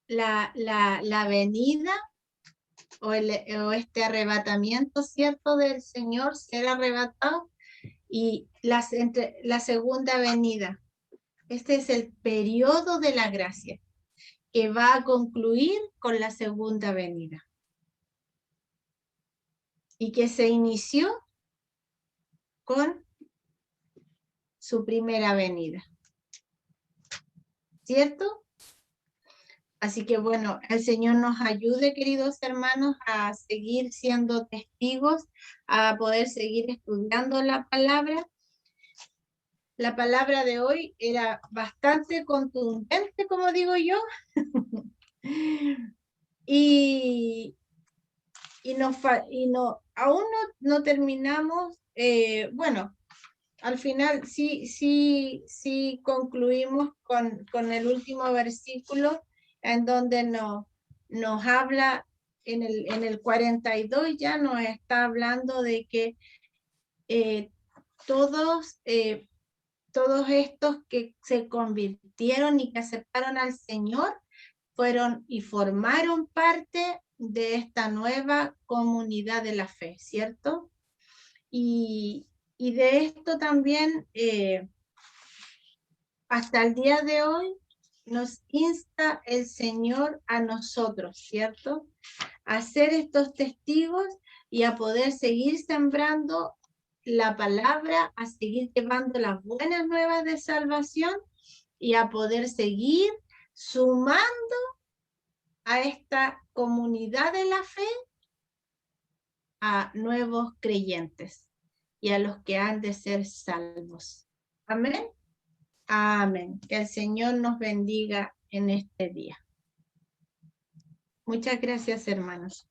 la venida o este arrebatamiento, ¿cierto?, del Señor, ser arrebatado, y la segunda venida. Este es el periodo de la gracia, que va a concluir con la segunda venida. Y que se inició con su primera venida. ¿Cierto? Así que bueno, el Señor nos ayude, queridos hermanos, a seguir siendo testigos, a poder seguir estudiando la palabra. La palabra de hoy era bastante contundente, como digo yo, aún no terminamos, bueno, al final sí concluimos con el último versículo, en donde nos habla, en el 42 ya nos está hablando de que todos estos que se convirtieron y que aceptaron al Señor fueron y formaron parte de esta nueva comunidad de la fe, ¿cierto? Y de esto también, hasta el día de hoy, nos insta el Señor a nosotros, ¿cierto? A ser estos testigos y a poder seguir sembrando la palabra, a seguir llevando las buenas nuevas de salvación y a poder seguir sumando a esta comunidad de la fe a nuevos creyentes y a los que han de ser salvos. Amén. Amén. Que el Señor nos bendiga en este día. Muchas gracias, hermanos.